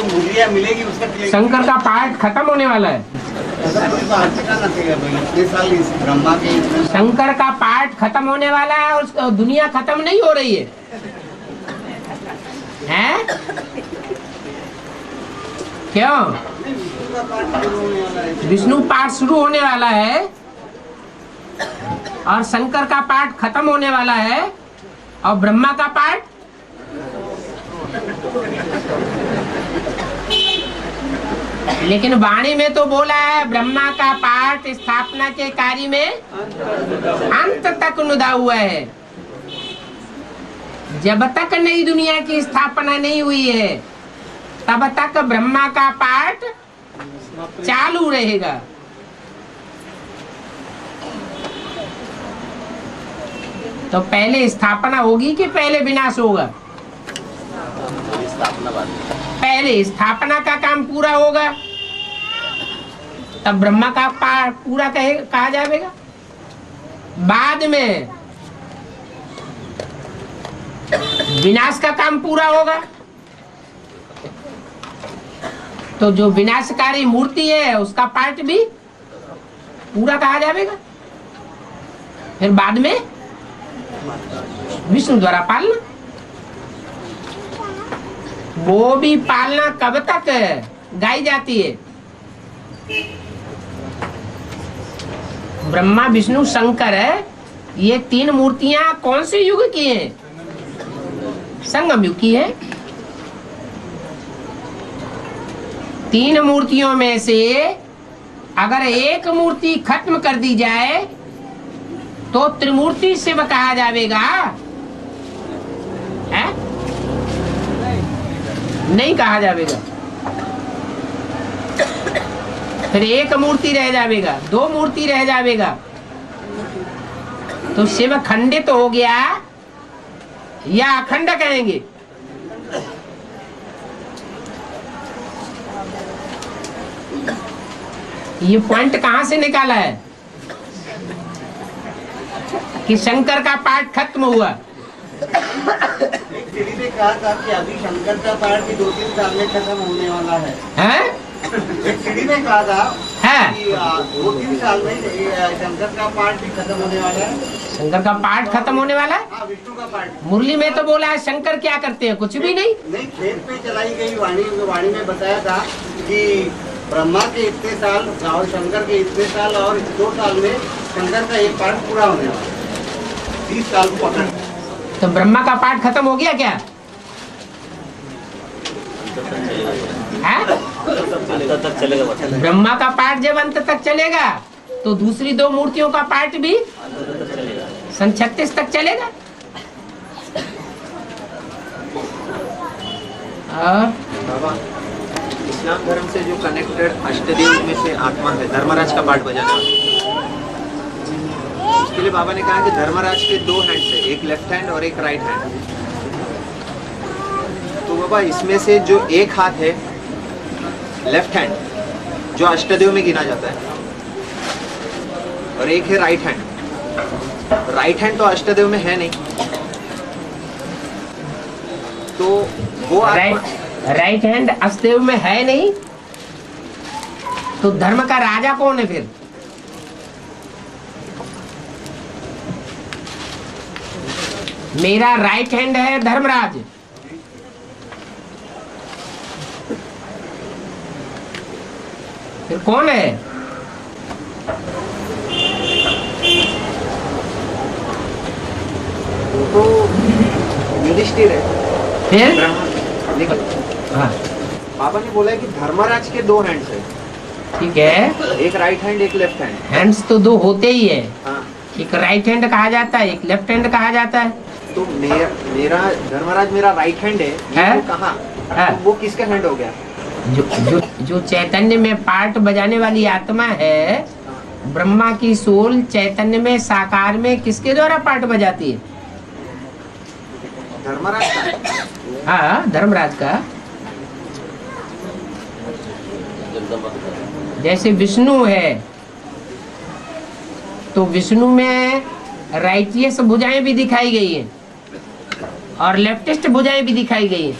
मूल्य मिलेगी उसका शंकर का पाठ खत्म होने वाला है। ब्रह्मा के शंकर का पाठ खत्म होने वाला है और दुनिया खत्म नहीं हो रही है, हैं? क्यों? विष्णु पाठ शुरू होने वाला है और शंकर का पाठ खत्म होने वाला है और ब्रह्मा का पाठ लेकिन वाणी में तो बोला है ब्रह्मा का पाठ स्थापना के कार्य में अंत तक नुदा हुआ है। जब तक नई दुनिया की स्थापना नहीं हुई है तब तक ब्रह्मा का पाठ चालू रहेगा। तो पहले स्थापना होगी कि पहले विनाश होगा? पहले स्थापना का काम पूरा होगा तब ब्रह्मा का पाठ पूरा कहा जाएगा। बाद में विनाश का काम पूरा होगा तो जो विनाशकारी मूर्ति है उसका पाठ भी पूरा कहा जाएगा। फिर बाद में विष्णु द्वारा पालना, वो भी पालना कब तक गाई जाती है? ब्रह्मा विष्णु शंकर है, ये तीन मूर्तियां कौन से युग की हैं? संगम युग की है। तीन मूर्तियों में से अगर एक मूर्ति खत्म कर दी जाए तो त्रिमूर्ति शिव कहा जाएगा, है? नहीं कहा जाएगा। फिर एक मूर्ति रह जाएगा, दो मूर्ति रह जाएगा तो शिव खंडित हो गया या अखंड कहेंगे? ये पॉइंट कहां से निकाला है कि शंकर का पाठ खत्म हुआ? एक ने कहा था कि अभी शंकर का पाठ भी 2-3 साल में खत्म होने वाला है। हैं? एक सीढ़ी ने कहा था है कि 2-3 साल में शंकर का पाठ भी खत्म होने वाला है। शंकर का पाठ खत्म होने वाला है? हाँ, विष्णु का पाठ। मुरली में तो बोला है शंकर क्या करते हैं? कुछ भी नहीं। नहीं, खेत में चलाई गई वाणी में बताया था कि ब्रह्मा के इतने साल और शंकर के इतने साल और 2 साल में शंकर का एक पाठ पूरा होने वाला है। 30 साल को पकड़। तो ब्रह्मा का पाठ खत्म हो गया क्या? है? तक चलेगा। ब्रह्मा का पाठ जब अंत तक चलेगा तो दूसरी दो मूर्तियों का पाठ भी सन 36 तक चलेगा। और इस्लाम धर्म से जो कनेक्टेड अष्टदेव में से आत्मा है धर्मराज का पाठ बजाना, उसके लिए बाबा ने कहा कि धर्मराज के 2 हैंड्स है, एक लेफ्ट हैंड और एक राइट हैंड। तो बाबा इसमें से जो एक हाथ है लेफ्ट हैंड जो अष्टदेव में गिना जाता है और एक है राइट हैंड। राइट हैंड तो अष्टदेव में है नहीं, तो वो राइट हैंड अष्टदेव में है नहीं तो धर्म का राजा कौन है फिर? मेरा राइट हैंड है धर्मराज, फिर कौन है? तो युधिष्ठिर है। फिर लेकिन हाँ पापा ने बोला है कि धर्मराज के 2 हैंड्स है, ठीक है, एक राइट हैंड एक लेफ्ट हैंड। हैंड्स तो 2 होते ही है। हाँ, एक राइट हैंड कहा जाता है, एक लेफ्ट हैंड कहा जाता है। तो मेरा धर्मराज मेरा राइट हैंड है, वो कहाँ? तो वो किसका हैंड हो गया? जो चैतन्य में पार्ट बजाने वाली आत्मा है, ब्रह्मा की सोल चैतन्य में साकार में किसके द्वारा पार्ट बजाती है? धर्मराज का। हाँ, धर्मराज का। जैसे विष्णु है तो विष्णु में राइटियस भुजाएं भी दिखाई गई है और लेफ्टिस्ट भुजाएं भी दिखाई गई है।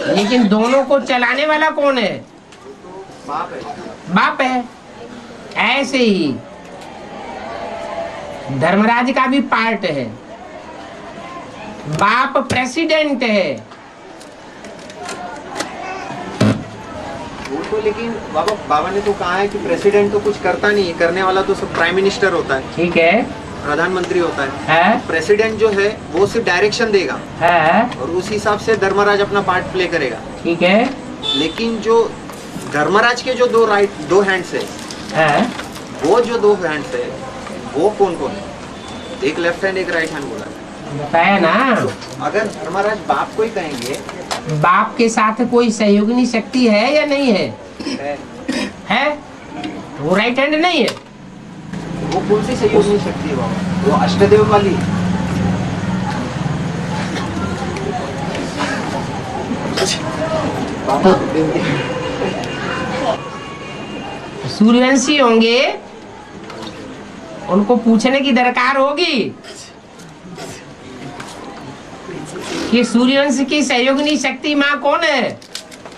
लेकिन दोनों को चलाने वाला कौन है? बाप है। बाप है। ऐसे ही धर्मराज का भी पार्ट है, बाप प्रेसिडेंट है। वो तो लेकिन बाबा ने तो कहा है कि प्रेसिडेंट तो कुछ करता नहीं है, करने वाला तो सब प्राइम मिनिस्टर होता है, ठीक है, प्रधानमंत्री होता है। प्रेसिडेंट जो है वो सिर्फ डायरेक्शन देगा और उस हिसाब से धर्मराज अपना पार्ट प्ले करेगा, ठीक है। लेकिन जो धर्मराज के जो दो हैंड्स है, वो जो दो हैंड्स है वो कौन कौन है? एक लेफ्ट हैंड एक राइट हैंड बोला बताया ना। अगर धर्मराज बाप को ही कहेंगे, बाप के साथ कोई सहयोगिनी शक्ति है या नहीं है? है। वो राइट हैंड नहीं है। वो कौन सी सहयोगिनी शक्ति है बाबा? वो अष्टदेव वाली। सूर्यवंशी होंगे, उनको पूछने की दरकार होगी कि सूर्यवंश की सहयोगिनी शक्ति माँ कौन है?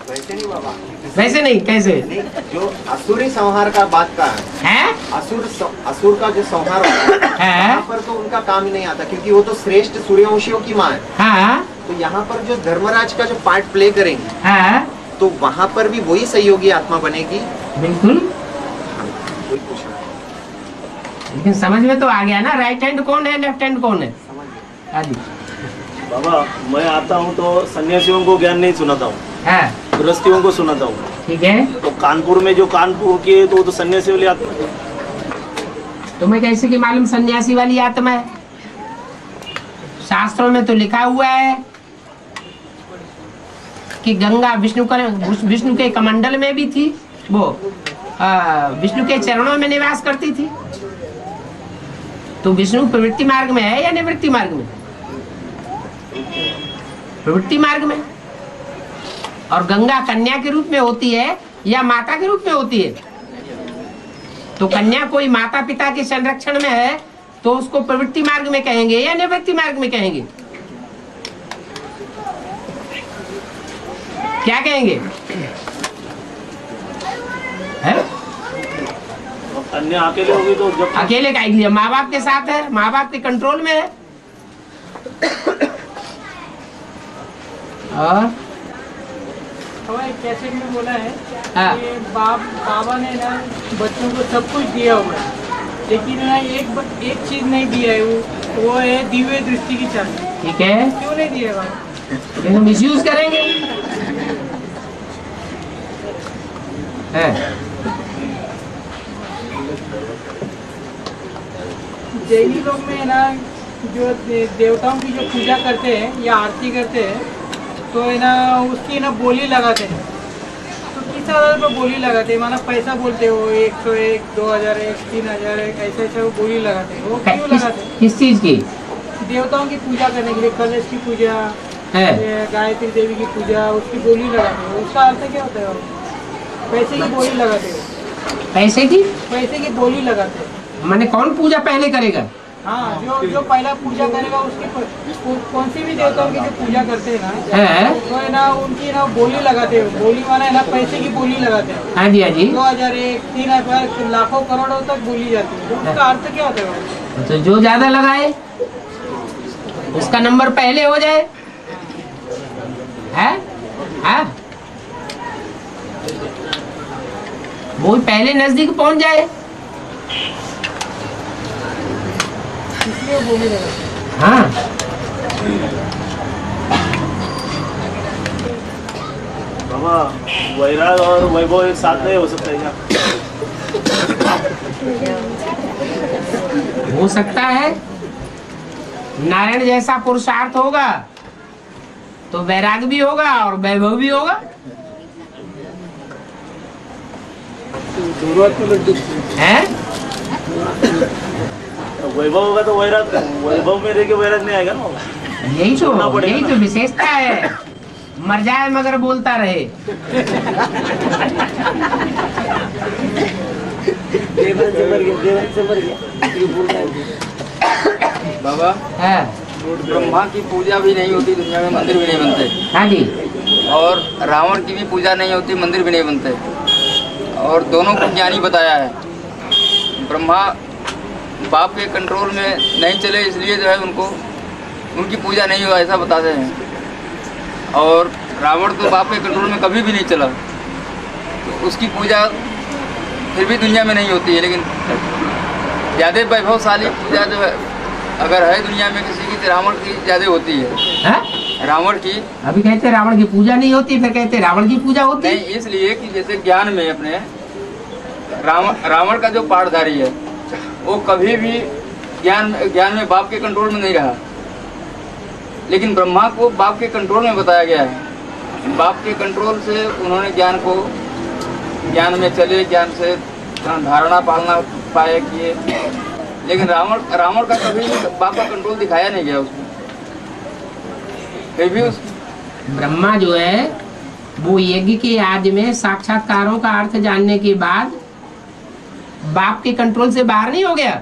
वैसे नहीं बाबा, वैसे नहीं, कैसे? नहीं, जो असुरी संहार का बात का है, असुर का जो संहार होता है, यहाँ पर तो उनका काम ही नहीं आता, क्योंकि वो तो श्रेष्ठ सूर्यवंशियों की माँ है। हाँ। तो यहाँ पर जो धर्मराज का जो पार्ट प्ले करेंगे, हाँ, तो वहाँ पर भी वही सहयोगी आत्मा बनेगी। बिल्कुल। वही पूछना है। लेकिन समझ में तो आ गया ना, राइट हैंड कौन है, लेफ्ट हैंड कौन है? आदि बाबा मैं आता हूँ तो सन्यासियों को ज्ञान नहीं सुनाता हूँ, गृहस्थियों को सुनाता हूँ। ठीक है। तो कानपुर में जो कानपुर की है तो सन्यासी वाली आत्मा है। तुम्हें कैसे की मालूम सन्यासी वाली आत्मा है? शास्त्रों में तो लिखा हुआ है कि गंगा विष्णु के कमंडल में भी थी, वो विष्णु के चरणों में निवास करती थी। तो विष्णु प्रवृत्ति मार्ग में है या निवृत्ति मार्ग में? प्रवृत्ति मार्ग में। और गंगा कन्या के रूप में होती है या माता के रूप में होती है? तो कन्या कोई माता पिता के संरक्षण में है तो उसको प्रवृत्ति मार्ग में कहेंगे या निवृत्ति मार्ग में कहेंगे? क्या कहेंगे? है? कन्या अकेले होगी तो जब अकेले का लिए माँ बाप के साथ है, माँ बाप के कंट्रोल में है। और कैसेट में बोला है हाँ। कि बाबा ने ना बच्चों को सब कुछ दिया हुआ है, लेकिन ना एक चीज नहीं दिया है, वो है दिव्य दृष्टि की चाबी। ठीक है, क्यों नहीं दिया है बाबा? लेकिन मिसयूज करेंगे। है। जैनी लोग में ना जो देवताओं की जो पूजा करते हैं या आरती करते हैं तो है ना उसकी ना बोली लगाते हैं। तो किस आधार पर बोली लगाते हैं? माना पैसा बोलते हो 101, 2001, 3001 ऐसे वो बोली लगाते हैं। वो क्यों लगाते हैं? किस चीज की? देवताओं की पूजा करने के लिए, कलश की पूजा है, गायत्री देवी की पूजा, उसकी बोली लगाते हो। उसका अर्थ क्या होता है? पैसे की बोली लगाते हो। पैसे की? पैसे की बोली लगाते हो। मैंने कौन पूजा पहले करेगा? हाँ, जो पहला पूजा करेगा उसकी कौन सी भी देवताओं की जो पूजा करते हैं ना, है? तो है ना उनकी ना बोली लगाते हो। बोली माना है ना पैसे की बोली लगाते हैं। हाँ जी, हाँ जी। 2001, 3000, लाखों करोड़ों तक बोली जाती है। तो उसका अर्थ क्या होता है? तो जो ज्यादा लगाए उसका नंबर पहले हो जाए। है? वो पहले नजदीक पहुंच जाए, इसलिए बोली लगाते हैं। हाँ। बाबा वैराग और वैभव एक साथ नहीं हो सकता है क्या? हो सकता है। नारायण जैसा पुरुषार्थ होगा तो वैराग भी होगा और वैभव भी होगा। है? वैभव होगा तो वैराग, वैभव में रह के वैराग नहीं आएगा ना। यही छोड़ना पड़ेगा यही ना। तो विशेषता है। मर जाए मगर बोलता रहे। बाबा है। ब्रह्मा की पूजा भी नहीं होती दुनिया में, मंदिर भी नहीं बनते। हाँ जी। और रावण की भी पूजा नहीं होती, मंदिर भी नहीं बनते। और दोनों को ज्ञानी बताया है। ब्रह्मा बाप के कंट्रोल में नहीं चले, इसलिए जो है उनकी पूजा नहीं हुआ, ऐसा बताते हैं। और रावण तो बाप के कंट्रोल में कभी भी नहीं चला, तो उसकी पूजा फिर भी दुनिया में नहीं होती है। लेकिन ज़्यादा वैभवशाली पूजा जो है अगर है दुनिया में किसी की, तो रावण की ज़्यादा होती है। रावण की अभी कहते रावण की पूजा नहीं होती, फिर कहते रावण की पूजा होती नहीं, इसलिए कि जैसे ज्ञान में अपने रावण का जो पाठधारी है वो कभी भी ज्ञान में बाप के कंट्रोल में नहीं रहा। लेकिन ब्रह्मा को बाप के कंट्रोल में बताया गया है। बाप के कंट्रोल से उन्होंने ज्ञान में चले, ज्ञान से धारणा पालना पाए किए। लेकिन रावण का कभी भी बाप का कंट्रोल दिखाया नहीं गया उसमें। फिर भी ब्रह्मा जो है वो यज्ञ के आदि में साक्षात्कारों का अर्थ जानने के बाद बाप के कंट्रोल से बाहर नहीं हो गया।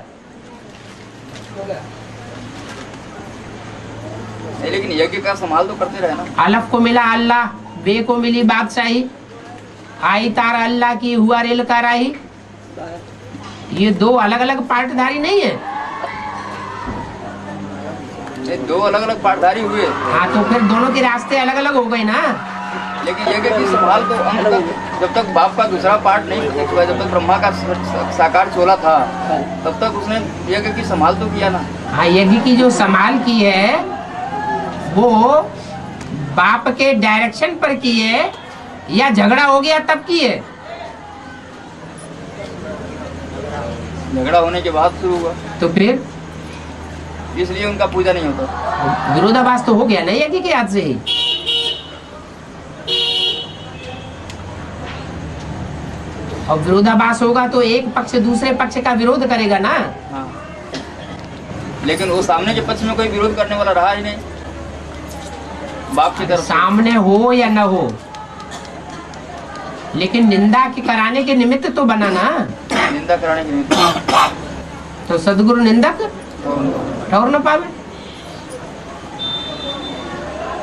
लेकिन यज्ञ का संभाल तो करते रहे ना। अलफ को मिला अल्लाह, बे को मिली बादशाही, आई तार अल्लाह की हुआ रेल का राही। ये दो अलग अलग पाठधारी नहीं है। ये दो अलग अलग पाठधारी हुए। हाँ, तो फिर दोनों के रास्ते अलग अलग हो गए ना। लेकिन यज्ञ की संभाल तो अंत तक, जब तक बाप का दूसरा पार्ट नहीं प्रत्यक्ष हुआ, जब तक ब्रह्मा का साकार चोला था, तब तक उसने यज्ञ की संभाल तो किया ना। हाँ, यज्ञ की जो संभाल की है वो बाप के डायरेक्शन पर की है या झगड़ा हो गया तब की है? झगड़ा होने के बाद शुरू हुआ, तो फिर इसलिए उनका पूजा नहीं होता। विरोधाभास तो हो गया ना यज्ञ के हाथ से ही। और विरोधाभास होगा तो एक पक्ष दूसरे पक्ष का विरोध करेगा ना। हाँ, लेकिन वो सामने के पक्ष में कोई विरोध करने वाला रहा ही नहीं बाप की तरफ। सामने हो या न हो, लेकिन निंदा के कराने के निमित्त तो बना ना। निंदा कराने के निमित्त तो सदगुरु निंदक ठौर न पावे।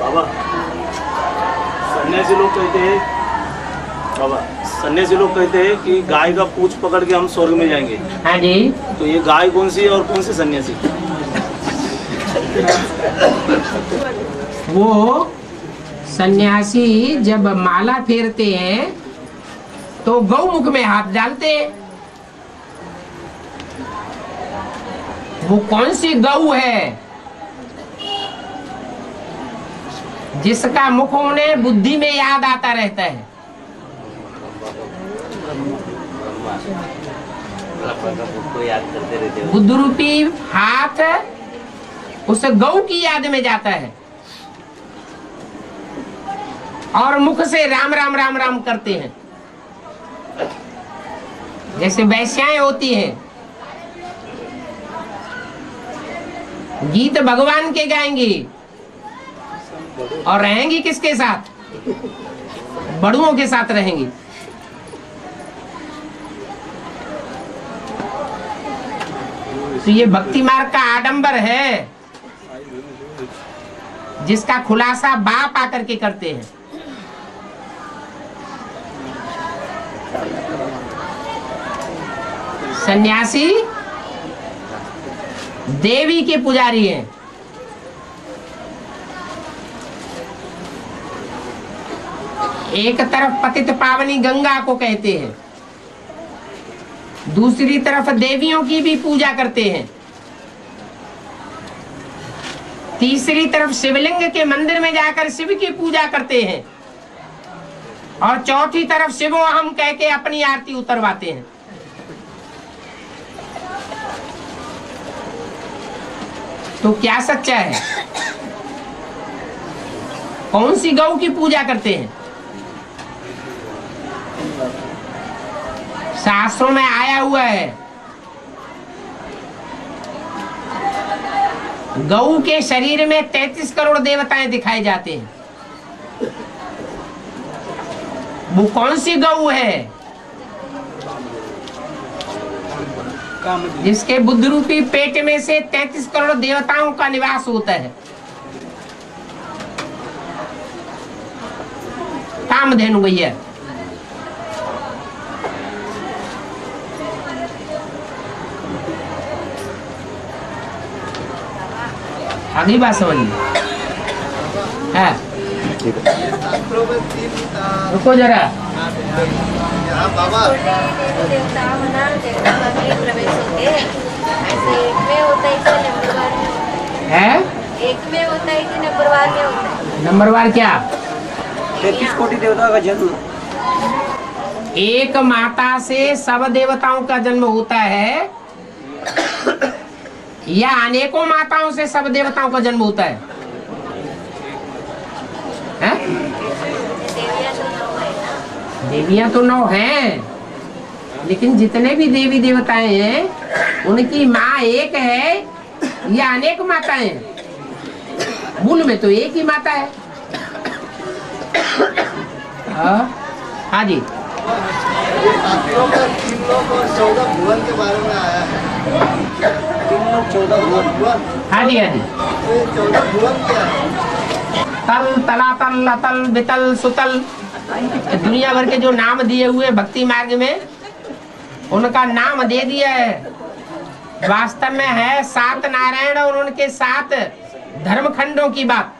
बाबा सन्यासी लोग कहते हैं कि गाय का पूंछ पकड़ के हम स्वर्ग में जाएंगे। हाँ जी। तो ये गाय कौन सी है और कौन सी सन्यासी? वो सन्यासी जब माला फेरते हैं तो गौमुख में हाथ डालते हैं। वो कौन सी गौ है जिसका मुख उन्हें बुद्धि में याद आता रहता है? बुद्ध रूपी हाथ उस गौ की याद में जाता है और मुख से राम राम राम राम करते हैं। जैसे वैश्याएं होती हैं, गीत भगवान के गाएंगी और रहेंगी किसके साथ? बड़ुओं के साथ रहेंगी। तो ये भक्ति मार्ग का आडंबर है जिसका खुलासा बाप आकर के करते हैं। सन्यासी देवी के पुजारी हैं। एक तरफ पतित पावनी गंगा को कहते हैं, दूसरी तरफ देवियों की भी पूजा करते हैं, तीसरी तरफ शिवलिंग के मंदिर में जाकर शिव की पूजा करते हैं और चौथी तरफ शिवो हम कह के अपनी आरती उतरवाते हैं। तो क्या सच्चा है? कौन सी गौ की पूजा करते हैं? शास्त्रों में आया हुआ है गौ के शरीर में 33 करोड़ देवताएं दिखाए जाते हैं। वो कौन सी गौ है जिसके बुद्ध रूपी पेट में से 33 करोड़ देवताओं का निवास होता है? कामधेनु गैया। अगली बात समझिए। है रुको जरा। बाबा देवता मना देवता में प्रवेश होते हैं, ऐसे एक में होता है कि नंबरवार में होता है? है, एक में होता है कि नंबरवार में होता है। नंबरवार क्या? 33 कोटि देवता का जन्म। एक माता से सब देवताओं का जन्म होता है या अनेकों माताओं से सब देवताओं का जन्म होता है? हैं? देवियाँ तो 9 है ना। देवियां तो 9 हैं, लेकिन जितने भी देवी देवताएं हैं उनकी माँ एक है या अनेक माताएं हैं? मूल में तो एक ही माता है। हाँ जी। शास्त्रों में 3 लोक और 14 भुवन के बारे में आया है। 3 लोक 14 भुवन। हाँ जी, हाँ जी। तो ये 14 भुवन क्या है? तल, तलातल, अतल, बितल, सुतल, दुनिया भर के जो नाम दिए हुए भक्ति मार्ग में, उनका नाम दे दिया है। वास्तव में है 7 नारायण और उनके 7 धर्मखंडों की बात,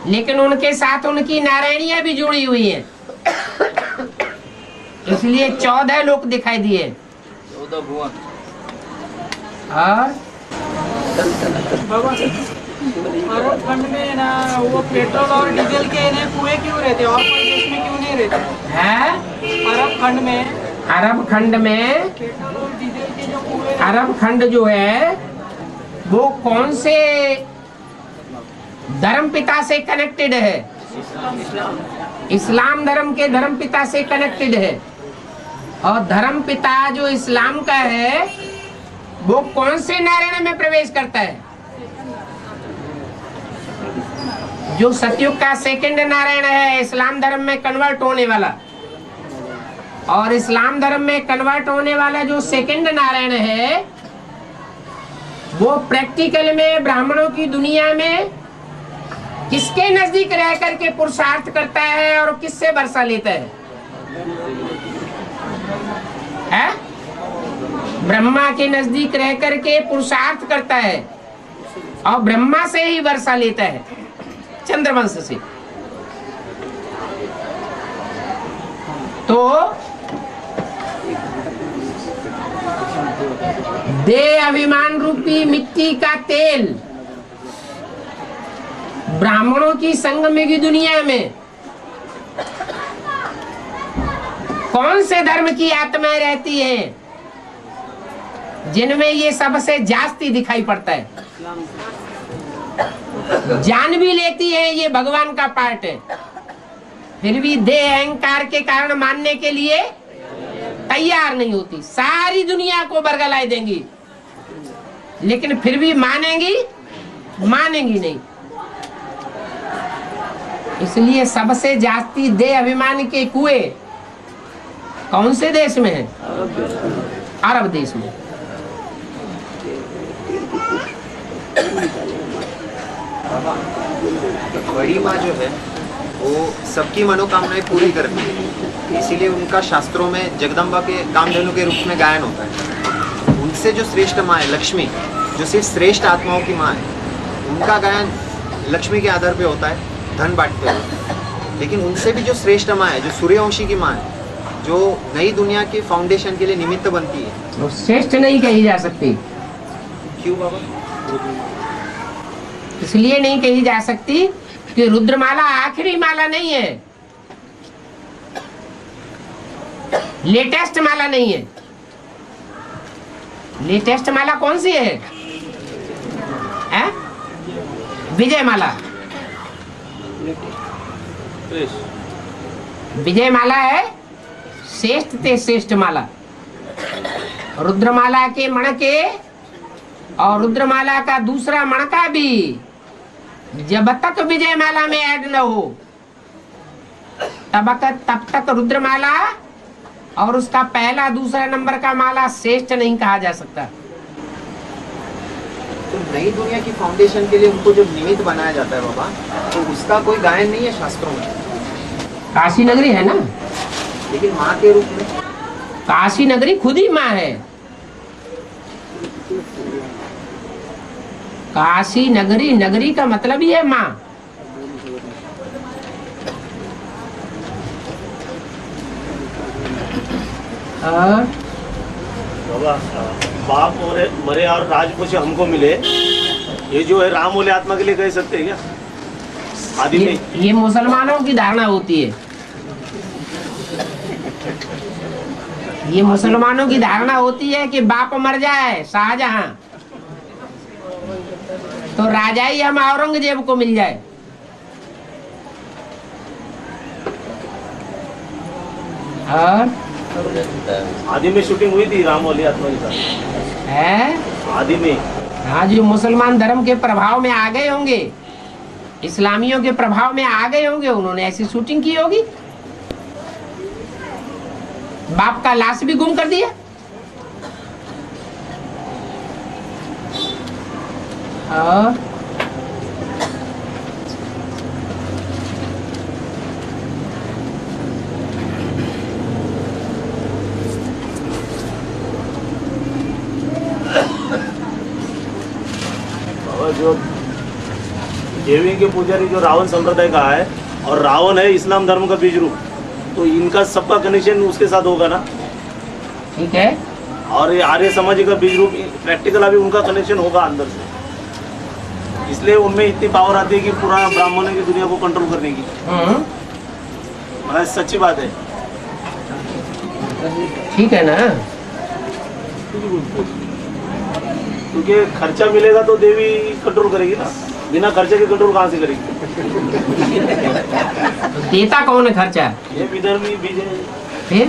लेकिन उनके साथ उनकी नारायणियां भी जुड़ी हुई हैं, इसलिए 14 लोक दिखाई दिए। 14 भुवन। और अरब खंड में ना वो पेट्रोल और डीजल के ना कुएं क्यों रहते और कोई देश में क्यों नहीं रहते? है अरब खंड में अरब खंड में, पेट्रोल और डीजल के जो कुएं अरब खंड जो है वो कौन से धर्म पिता से कनेक्टेड है? इस्लाम धर्म के धर्म पिता से कनेक्टेड है। और धर्म पिता जो इस्लाम का है वो कौन से नारायण में प्रवेश करता है? जो सतयुग का सेकंड नारायण है, इस्लाम धर्म में कन्वर्ट होने वाला। और इस्लाम धर्म में कन्वर्ट होने वाला जो सेकंड नारायण है वो प्रैक्टिकल में ब्राह्मणों की दुनिया में किसके नजदीक रह करके पुरुषार्थ करता है और किससे वर्षा लेता है? ब्रह्मा के नजदीक रह करके पुरुषार्थ करता है और ब्रह्मा से ही वर्षा लेता है, चंद्रवंश से। तो दे अभिमान रूपी मिट्टी का तेल ब्राह्मणों की संगम की दुनिया में कौन से धर्म की आत्माएं रहती हैं जिनमें ये सबसे जास्ती दिखाई पड़ता है? जान भी लेती है ये भगवान का पार्ट है, फिर भी देह अहंकार के कारण मानने के लिए तैयार नहीं होती। सारी दुनिया को बरगलाए देंगी लेकिन फिर भी मानेंगी नहीं। इसलिए सबसे जास्ती देह अभिमान के कुएं कौन से देश में है? अरब देश में। बड़ी माँ जो है वो सबकी मनोकामनाएं पूरी करती है, इसीलिए उनका शास्त्रों में जगदम्बा के कामधेनु के रूप में गायन होता है। उनसे जो श्रेष्ठ माँ है लक्ष्मी, जो सिर्फ श्रेष्ठ आत्माओं की माँ है, उनका गायन लक्ष्मी के आधार पे होता है, धन बांटते हुए। लेकिन उनसे भी जो श्रेष्ठ माँ है, जो सूर्यवंशी की माँ है, जो नई दुनिया के फाउंडेशन के लिए निमित्त बनती है, वो श्रेष्ठ नहीं कही जा सकती। क्यों बाबा? इसलिए नहीं कही जा सकती कि रुद्रमाला आखिरी माला नहीं है, लेटेस्ट माला नहीं है। लेटेस्ट माला कौन सी है? विजय माला। विजय माला है श्रेष्ठ ते श्रेष्ठ माला। रुद्रमाला के मणके और रुद्रमाला का दूसरा मणका भी जब तक विजय माला में ऐड न हो तब तक रुद्रमाला और उसका पहला दूसरा नंबर का माला श्रेष्ठ नहीं कहा जा सकता। तो नई दुनिया की फाउंडेशन के लिए उनको जब निमित्त बनाया जाता है बाबा, तो उसका कोई गायन नहीं है शास्त्रों में? काशी नगरी है ना, लेकिन माँ के रूप में काशी नगरी खुद ही माँ है। काशी नगरी, नगरी का मतलब ही है माँ। बाबा बाप मरे और राजकुश हमको मिले, ये जो है राम बोले आत्मा के लिए कह सकते हैं क्या आदि में? ये मुसलमानों की धारणा होती है, ये मुसलमानों की धारणा होती है कि बाप मर जाए शाहजहां तो राजाई हम औरंगजेब को मिल जाए। और आदि में शूटिंग हुई थी राम वाली आत्मा के साथ है आदि में। आज जो मुसलमान धर्म के प्रभाव में आ गए होंगे, इस्लामियों के प्रभाव में आ गए होंगे, उन्होंने ऐसी शूटिंग की होगी। बाप का लाश भी गुम कर दिया। और जो देवी के पुजारी जो रावण संप्रदाय का है और रावण है इस्लाम धर्म का बीज रूप, तो इनका सबका कनेक्शन उसके साथ होगा ना, ठीक है। और ये आर्य समाज का बीज रूप प्रैक्टिकल अभी उनका कनेक्शन होगा अंदर से, इसलिए उनमें इतनी पावर आती है कि पूरा ब्राह्मणों की दुनिया को कंट्रोल करने की। मतलब सच्ची बात है, ठीक है ना। क्योंकि खर्चा मिलेगा तो देवी कंट्रोल करेगी ना, बिना खर्चे के कंट्रोल कहाँ से करेगी? तो देता कौन है खर्चा? ये विधर्मी बीज है। फिर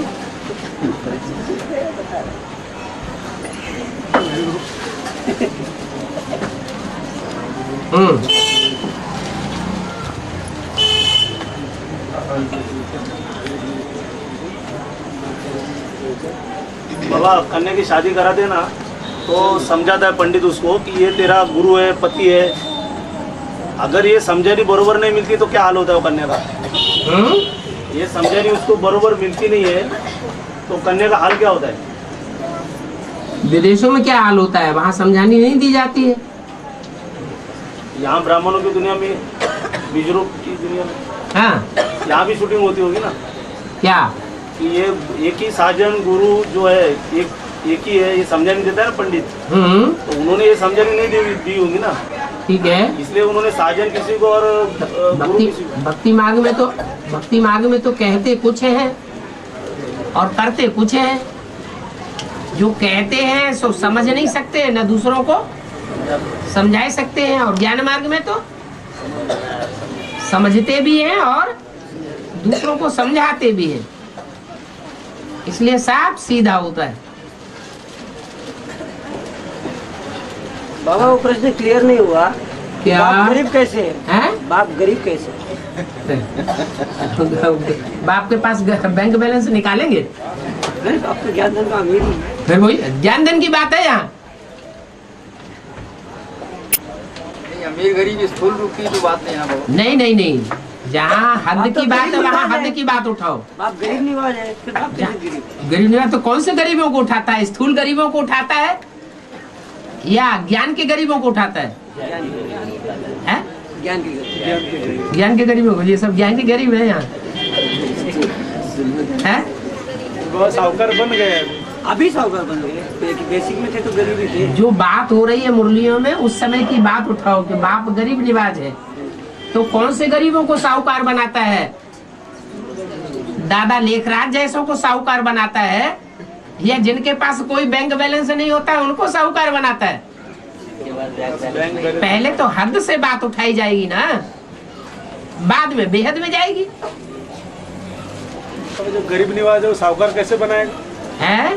बाबा कन्या की शादी कराते ना तो समझाता है पंडित उसको कि ये तेरा गुरु है, पति है। अगर ये समझानी बरोबर नहीं मिलती तो क्या हाल होता है वो कन्या का? ये समझानी उसको बरोबर मिलती नहीं है तो कन्या का हाल क्या होता है? विदेशों में क्या हाल होता है? वहाँ समझानी नहीं दी जाती है। यहाँ ब्राह्मणों की दुनिया में, बीजरूप की दुनिया में, हाँ, यहाँ भी शूटिंग होती होगी ना क्या कि ये एक ही साजन गुरु जो है एक ही है, ये समझानी देता है ना पंडित, तो उन्होंने ये समझानी नहीं दी होगी ना, ठीक है। इसलिए उन्होंने साजन किसी को और गुरु किसी को। भक्ति मार्ग में तो कहते कुछ हैं और करते कुछ हैं। जो कहते हैं सो समझ नहीं सकते, न दूसरों को समझा सकते हैं, और ज्ञान मार्ग में तो समझते भी हैं और दूसरों को समझाते भी हैं, इसलिए साफ सीधा होता है। बाबा वो प्रश्न क्लियर नहीं हुआ। क्या? बाप गरीब कैसे हैं? बाप गरीब कैसे? बाप के पास बैंक बैलेंस निकालेंगे? नहीं, बाप तो ज्ञान धन का अमीर ही है। फिर वही ज्ञान धन की बात है यहाँ। अमीर गरीब स्थूल रूप की तो बात नहीं है बाबा। नहीं, जहाँ हद की बात है वहाँ हद की बात उठाओ। बाप गरीब निवाज है, फिर बाप कैसे गरीब? गरीब निवाज तो कौन से गरीबों को उठाता है? स्थूल गरीबों को उठाता है या ज्ञान के गरीबों को उठाता है? हैं? ज्ञान की गरीब। ज्ञान के गरीबों को, ये सब ज्ञान के गरीब है यहाँ है? वो साहूकार बन गए, अभी साहूकार बन गए, बेसिक में थे तो गरीब ही थे। जो बात हो रही है मुरलियों में उस समय की बात उठाओ कि बाप गरीब निवाज है, तो कौन से गरीबों को साहूकार बनाता है? दादा लेखराज जैसों को साहूकार बनाता है या जिनके पास कोई बैंक बैलेंस नहीं होता है उनको साहूकार बनाता है? पहले तो हद से बात उठाई जाएगी ना, बाद में बेहद में जाएगी। जो गरीब निवाज है वो साहूकार कैसे बनाएगा? है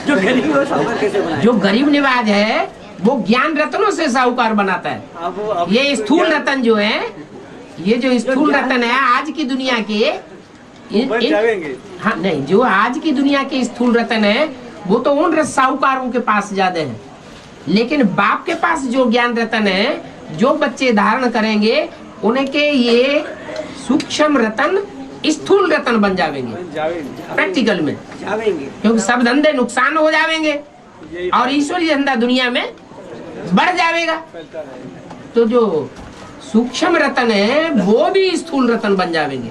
जो गरीब है वो साहूकार कैसे बनाए? जो गरीब निवाज है वो ज्ञान रत्नों से साहूकार बनाता है। अब ये स्थूल रतन जो है, ये जो स्थूल रतन है आज की दुनिया के हाँ नहीं, जो आज की दुनिया के स्थूल रतन है वो तो उन साहूकारों के पास ज्यादा है, लेकिन बाप के पास जो ज्ञान रतन है, जो बच्चे धारण करेंगे उनके ये सूक्ष्म रतन स्थूल रतन बन जावेंगे प्रैक्टिकल में, जावेंगे। क्योंकि सब धंधे नुकसान हो जावेंगे और ईश्वरीय धंधा दुनिया में बढ़ जाएगा। तो जो सूक्ष्म रतन है वो भी स्थूल रतन बन जावेंगे।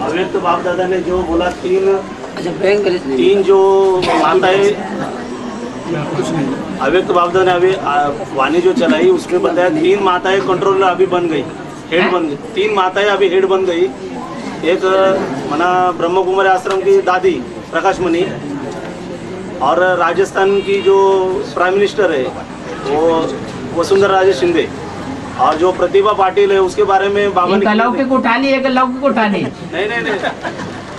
अव्यक्त बाप दादा ने जो बोला अच्छा बैंक बैलेंस नहीं। तीन जो माताएं, अव्यक्त बाप दादा ने अभी वाणी जो चलाई उसमें बताया 3 माताएं कंट्रोलर अभी बन गई, हेड बन गई। 3 माताएं अभी हेड बन गई। एक मना ब्रह्म कुमारी आश्रम की दादी प्रकाश मणि, और राजस्थान की जो प्राइम मिनिस्टर है वो वसुंधरा राजे शिंदे, और जो प्रतिभा पाटिल है उसके बारे में बाबा एक ने अलौकिक उठा ली, एक अलौकिक उठा ली। नहीं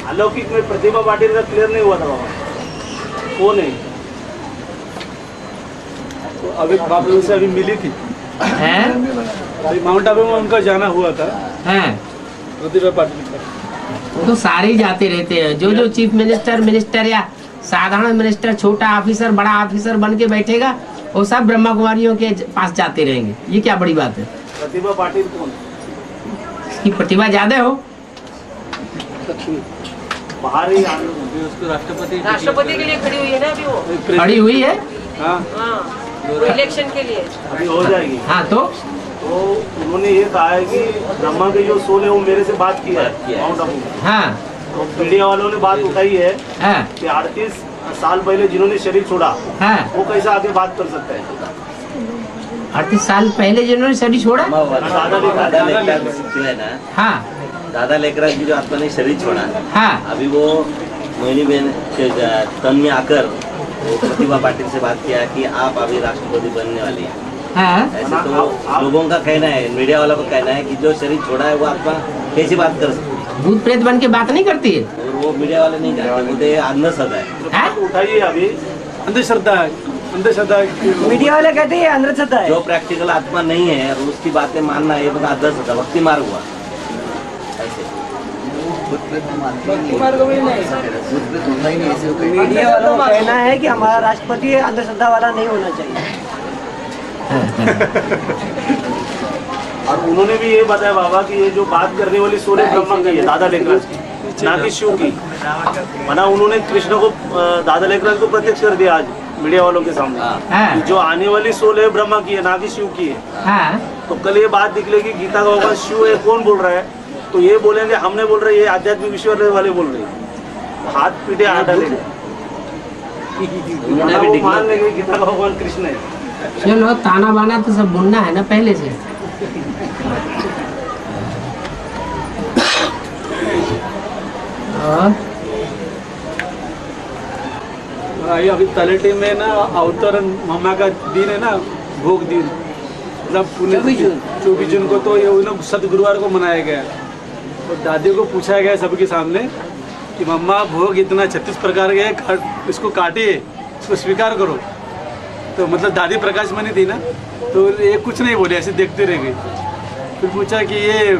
अलौकिक में प्रतिभा पाटिल का क्लियर नहीं हुआ था बाबा, वो नहीं। तो अभी बाबा से अभी मिली थी, हैं? अभी माउंट आबू में उनका जाना हुआ था हैं? प्रतिभा पाटिल का। वो तो सारे ही जाते रहते हैं। जो चीफ मिनिस्टर या साधारण मिनिस्टर, छोटा ऑफिसर बड़ा ऑफिसर बन के बैठेगा, वो सब ब्रह्मा कुमारियों के पास जाते रहेंगे। ये क्या बड़ी बात है? प्रतिभा पाटिल कौन? इसकी प्रतिभा ज्यादा हो। बाहर ही राष्ट्रपति के लिए खड़ी हुई है ना अभी वो, खड़ी हुई है। हाँ इलेक्शन के लिए। अभी हो जाएगी। हाँ तो उन्होंने ये कहा है कि ब्रह्मा के जो सोल है वो मेरे से बात किया है माउंट आबू में। हाँ तो मीडिया वालों ने बात उठाई है हाँ कि 38 साल पहले जिन्होंने शरीर छोड़ा हाँ। वो कैसे आगे बात कर सकता है? 38 साल पहले जिन्होंने शरीर छोड़ा। दादा ने जो है ना, हाँ दादा लेकराज की जो आत्मा ने शरीर छोड़ा, हाँ अभी वो मोहिनी बहन के तन में आकर वो प्रतिभा पाटिल से बात किया कि आप अभी राष्ट्रपति बनने वाली है। हाँ। ऐसे तो लोगों का कहना है, मीडिया वालों का कहना है कि जो शरीर छोड़ा है वो आत्मा कैसी बात कर सकती है? भूत प्रेत बन के बात नहीं करती है। और वो मीडिया वाले नहीं कहते, बोलते अंधश्रद्धा है। हाँ? उठाइए अभी अंधश्रद्धा है, अंधश्रद्धा मीडिया वाले कहते हैं अंधश्रद्धा है। जो प्रैक्टिकल आत्मा नहीं है और उसकी बातें मानना ये मतलब अंधश्रद्धा, भक्ति मार्ग हुआ। ऐसे मीडिया वालों का कहना है कि हमारा राष्ट्रपति अंधश्रद्धा वाला नहीं होना चाहिए। और उन्होंने भी ये बताया बाबा कि ये जो बात करने वाली सोल है ब्रह्मा की है, दादा लेखराज की, ना कि शिव की। मना उन्होंने कृष्ण को, दादा लेखराज को प्रत्यक्ष कर दिया आज मीडिया वालों के सामने हाँ। कि जो आने वाली सोल है ब्रह्मा की है, ना कि शिव की है। हाँ। तो कल ये बात निकलेगी गीता का भगवान शिव है, कौन बोल रहा है? तो ये बोलेंगे हमने बोल रहे, ये आध्यात्मिक विश्व वाले बोल रहे, हाथ पीटे हाथ डालेंगे, वो मान लेंगे गीता का भगवान कृष्ण है। चलो ताना बाना तो सब बुनना है ना पहले से। और अभी तलेटी में ना अवतरण मामा का दिन है ना, भोग दिन, मतलब 24 जून को तो ये ना सदगुरुवार को मनाया गया। तो दादी को पूछा गया सबके सामने कि मम्मा भोग इतना 36 प्रकार के है, इसको काटिए, इसको स्वीकार करो। तो मतलब दादी प्रकाश मणि थी ना, तो ये कुछ नहीं बोले, ऐसे देखते रह गई। फिर पूछा कि ये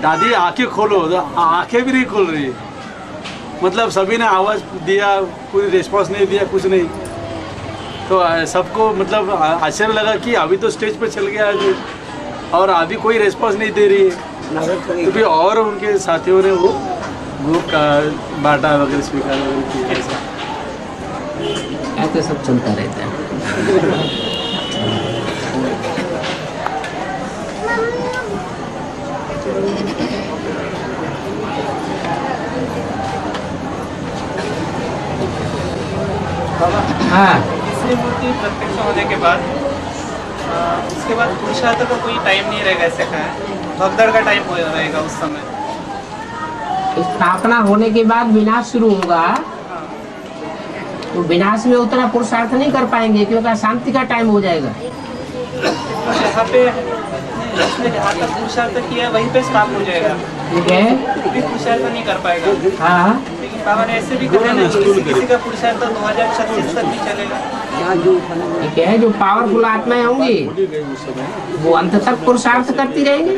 दादी आंखें खोलो, तो आंखें भी नहीं खोल रही। मतलब सभी ने आवाज़ दिया, कोई रिस्पॉन्स नहीं दिया, कुछ नहीं। तो सबको मतलब आश्चर्य लगा कि अभी तो स्टेज पे चल गया है और अभी कोई रिस्पॉन्स नहीं दे रही है। तो फिर और उनके साथियों ने वो भोग का बाटा वगैरह स्वीकार वगैरह किया। ऐसे सब चलता रहता है। हाँ। तीसरी मूर्ति प्रत्यक्ष होने के बाद उसके बाद पुरुषार्थ का कोई टाइम नहीं रहेगा, ऐसे का है भगदड़ का टाइम हो रहेगा उस समय। स्थापना होने के बाद विनाश शुरू होगा, तो विनाश में उतना पुरुषार्थ नहीं कर पाएंगे क्योंकि शांति का टाइम हो जाएगा। यहाँ पे जिसने जहाँ तक पुरुषार्थ किया वहीं पे स्टॉप हो जाएगा, ठीक है, भी पुरुषार्थ नहीं कर पाएगा। हाँ। लेकिन बाबा ने ऐसे भी कहा ना कि किसी का पुरुषार्थ 2036 तक नहीं चलेगा। ठीक है, जो पावरफुल आत्माएं होंगी वो अंत तक पुरुषार्थ करती रहेंगी,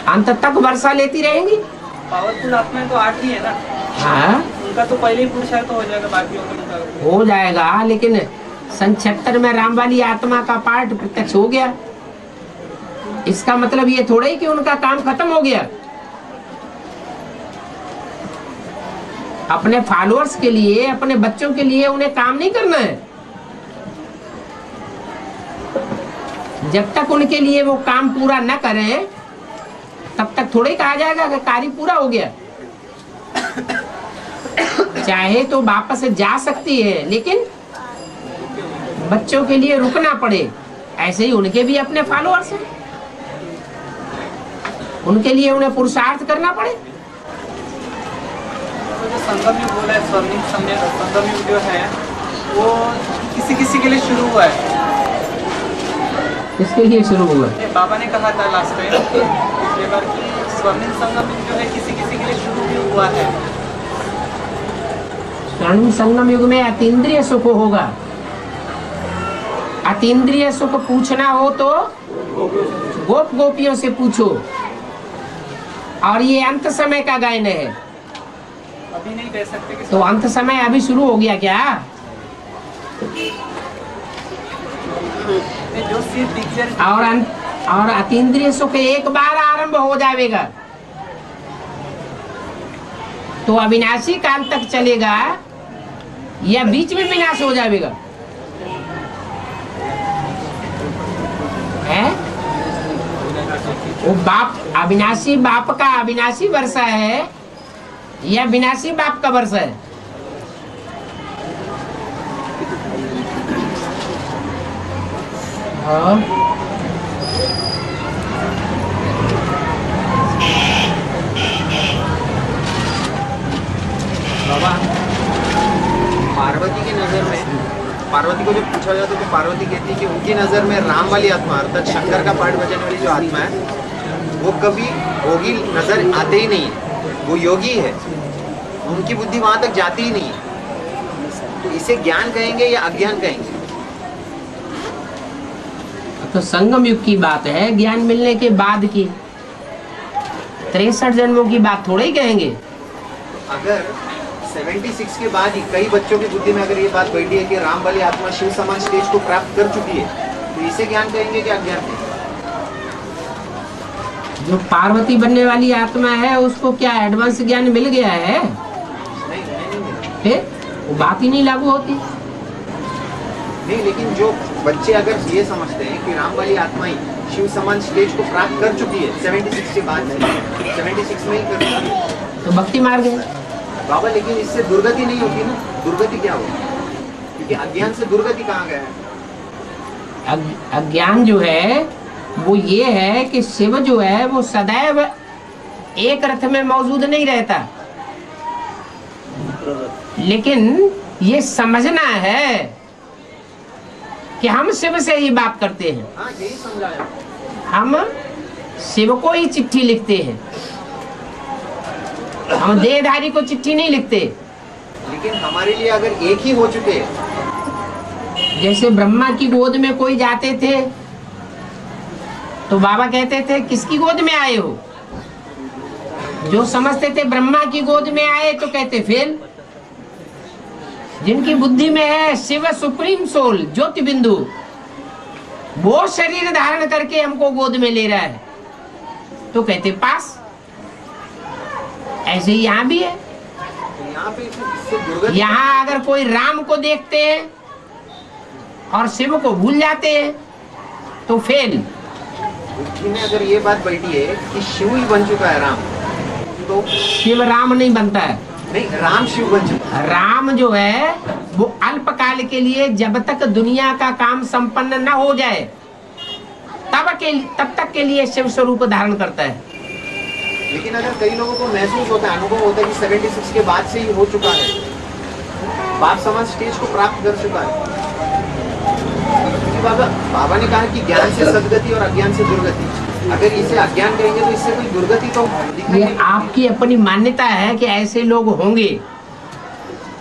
अंत तक वर्षा लेती रहेंगी। पावरफुल आत्माएं तो 8 ही है ना, हाँ उनका तो पहले ही पुरुषार्थ हो जाएगा, बाकियों का हो जाएगा। लेकिन सन 76 में राम वाली आत्मा का पाठ प्रत्यक्ष हो गया। इसका मतलब ये थोड़ा ही कि उनका काम खत्म हो गया। अपने फॉलोअर्स के लिए, अपने बच्चों के लिए उन्हें काम नहीं करना है। जब तक उनके लिए वो काम पूरा न करें तब तक थोड़े कहा जाएगा कि कार्य पूरा हो गया। चाहे तो वापस जा सकती है, लेकिन बच्चों के लिए रुकना पड़े। ऐसे ही उनके भी अपने फॉलोअर्स हैं, उनके लिए उन्हें पुरुषार्थ करना पड़े। तो जो संगम युग बोला है, स्वर्णिम संगम युग जो है वो किसी किसी के लिए शुरू हुआ है। किसके लिए शुरू हुआ? ये बाबा ने कहा था लास्ट टाइम पिछले बार कि स्वर्णिम संगम युग जो है किसी किसी के लिए शुरू भी हुआ है। स्वर्णिम संगम युग में अतीन्द्रिय सुख होगा। अतीन्द्रिय सुख पूछना हो तो गोप गोपियों से पूछो। और ये अंत समय का गायन है, अभी नहीं कह सकते कि तो अंत समय अभी शुरू हो गया क्या? जो सिर्फ पिक्चर और अतीन्द्रिय सुख एक बार आरंभ हो जाएगा तो अविनाशी काल तक चलेगा या बीच में विनाश हो जाएगा? है वो बाप अविनाशी बाप का अविनाशी वर्षा है या विनाशी बाप का वर्षा है? हाँ बाबा, पार्वती की नजर में, पार्वती को जब पूछा जाता तो पार्वती कहती है कि उनकी नजर में राम वाली आत्मा अर्थात शंकर का पाठ बजाने वाली जो आत्मा है वो कभी भोगी नजर आते ही नहीं है, वो योगी है, उनकी बुद्धि वहां तक जाती ही नहीं है। तो इसे ज्ञान कहेंगे या अज्ञान कहेंगे? तो संगम युग की बात है, ज्ञान मिलने के बाद की। 63 जन्मों की बात थोड़े ही कहेंगे। अगर 76 के बाद ही कई बच्चों की बुद्धि में अगर ये बात बैठी है कि राम वाली आत्मा शिव समान स्टेज को प्राप्त कर चुकी है, तो इसे ज्ञान कहेंगे कि अज्ञान कहेंगे? जो पार्वती बनने वाली आत्मा है उसको क्या एडवांस ज्ञान मिल गया है? नहीं, फिर वो बात ही नहीं लागू होती। नहीं, लेकिन जो बच्चे अगर ये समझते हैं कि राम वाली आत्मा ही शिव समान स्टेज को प्राप्त कर चुकी है 76 के बाद, 76 में ही कर चुकी है, तो भक्ति मार्ग है बाबा। लेकिन इससे दुर्गति नहीं होती ना। दुर्गति क्या होगी? क्योंकि अज्ञान से दुर्गति कहाँ गया है? अज्ञान जो है वो ये है कि शिव जो है वो सदैव एक रथ में मौजूद नहीं रहता, लेकिन ये समझना है कि हम शिव से ही बात करते हैं। हाँ, यही समझाया। हम शिव को ही चिट्ठी लिखते हैं, हम देहधारी को चिट्ठी नहीं लिखते। लेकिन हमारे लिए अगर एक ही हो चुके हैं, जैसे ब्रह्मा की गोद में कोई जाते थे तो बाबा कहते थे किसकी गोद में आए हो? जो समझते थे ब्रह्मा की गोद में आए तो कहते फेल। जिनकी बुद्धि में है शिव सुप्रीम सोल ज्योति बिंदु, वो शरीर धारण करके हमको गोद में ले रहा है तो कहते पास। ऐसे ही यहाँ भी है। तो यहाँ पे इससे दुर्गति, यहाँ अगर कोई राम को देखते हैं और शिव को भूल जाते हैं तो फेल। बुद्धि में अगर ये बात बैठी है कि शिव ही बन चुका है राम, तो शिव राम नहीं बनता है। नहीं, राम शिव बन चुका है। राम जो है वो अल्पकाल के लिए, जब तक दुनिया का काम संपन्न न हो जाए तब तक के लिए शिव स्वरूप धारण करता है। लेकिन अगर कई लोगों को महसूस होता है, अनुभव होता है कि 76 के बाद से ही हो चुका है, बाप समान स्टेज को प्राप्त कर चुका है, क्योंकि बाबा ने कहा कि ज्ञान से सद्गति और अज्ञान से दुर्गति। अगर इसे अज्ञान कहेंगे तो इससे कोई दुर्गति तो दिखाई ये नहीं। आपकी अपनी मान्यता है कि ऐसे लोग होंगे,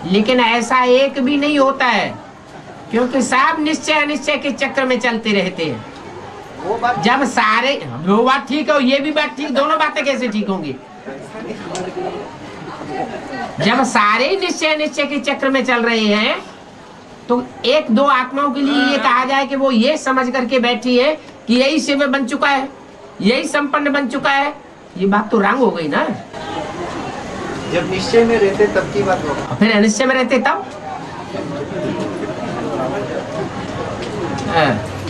लेकिन ऐसा एक भी नहीं होता है, क्योंकि सब निश्चय अनिश्चय के चक्र में चलते रहते हैं। वो बात जब सारे, वो बात ठीक है, ये भी बात ठीक, दोनों बातें कैसे ठीक होंगी? जब सारे निश्चय अनिश्चय के चक्र में चल रहे हैं तो एक दो आत्माओं के लिए ये कहा जाए कि वो ये समझ करके बैठी है कि यही शिव बन चुका है, यही संपन्न बन चुका है, ये बात तो रंग हो गई ना। जब निश्चय में रहते तब की बात होगा। फिर अनिश्चय में रहते तब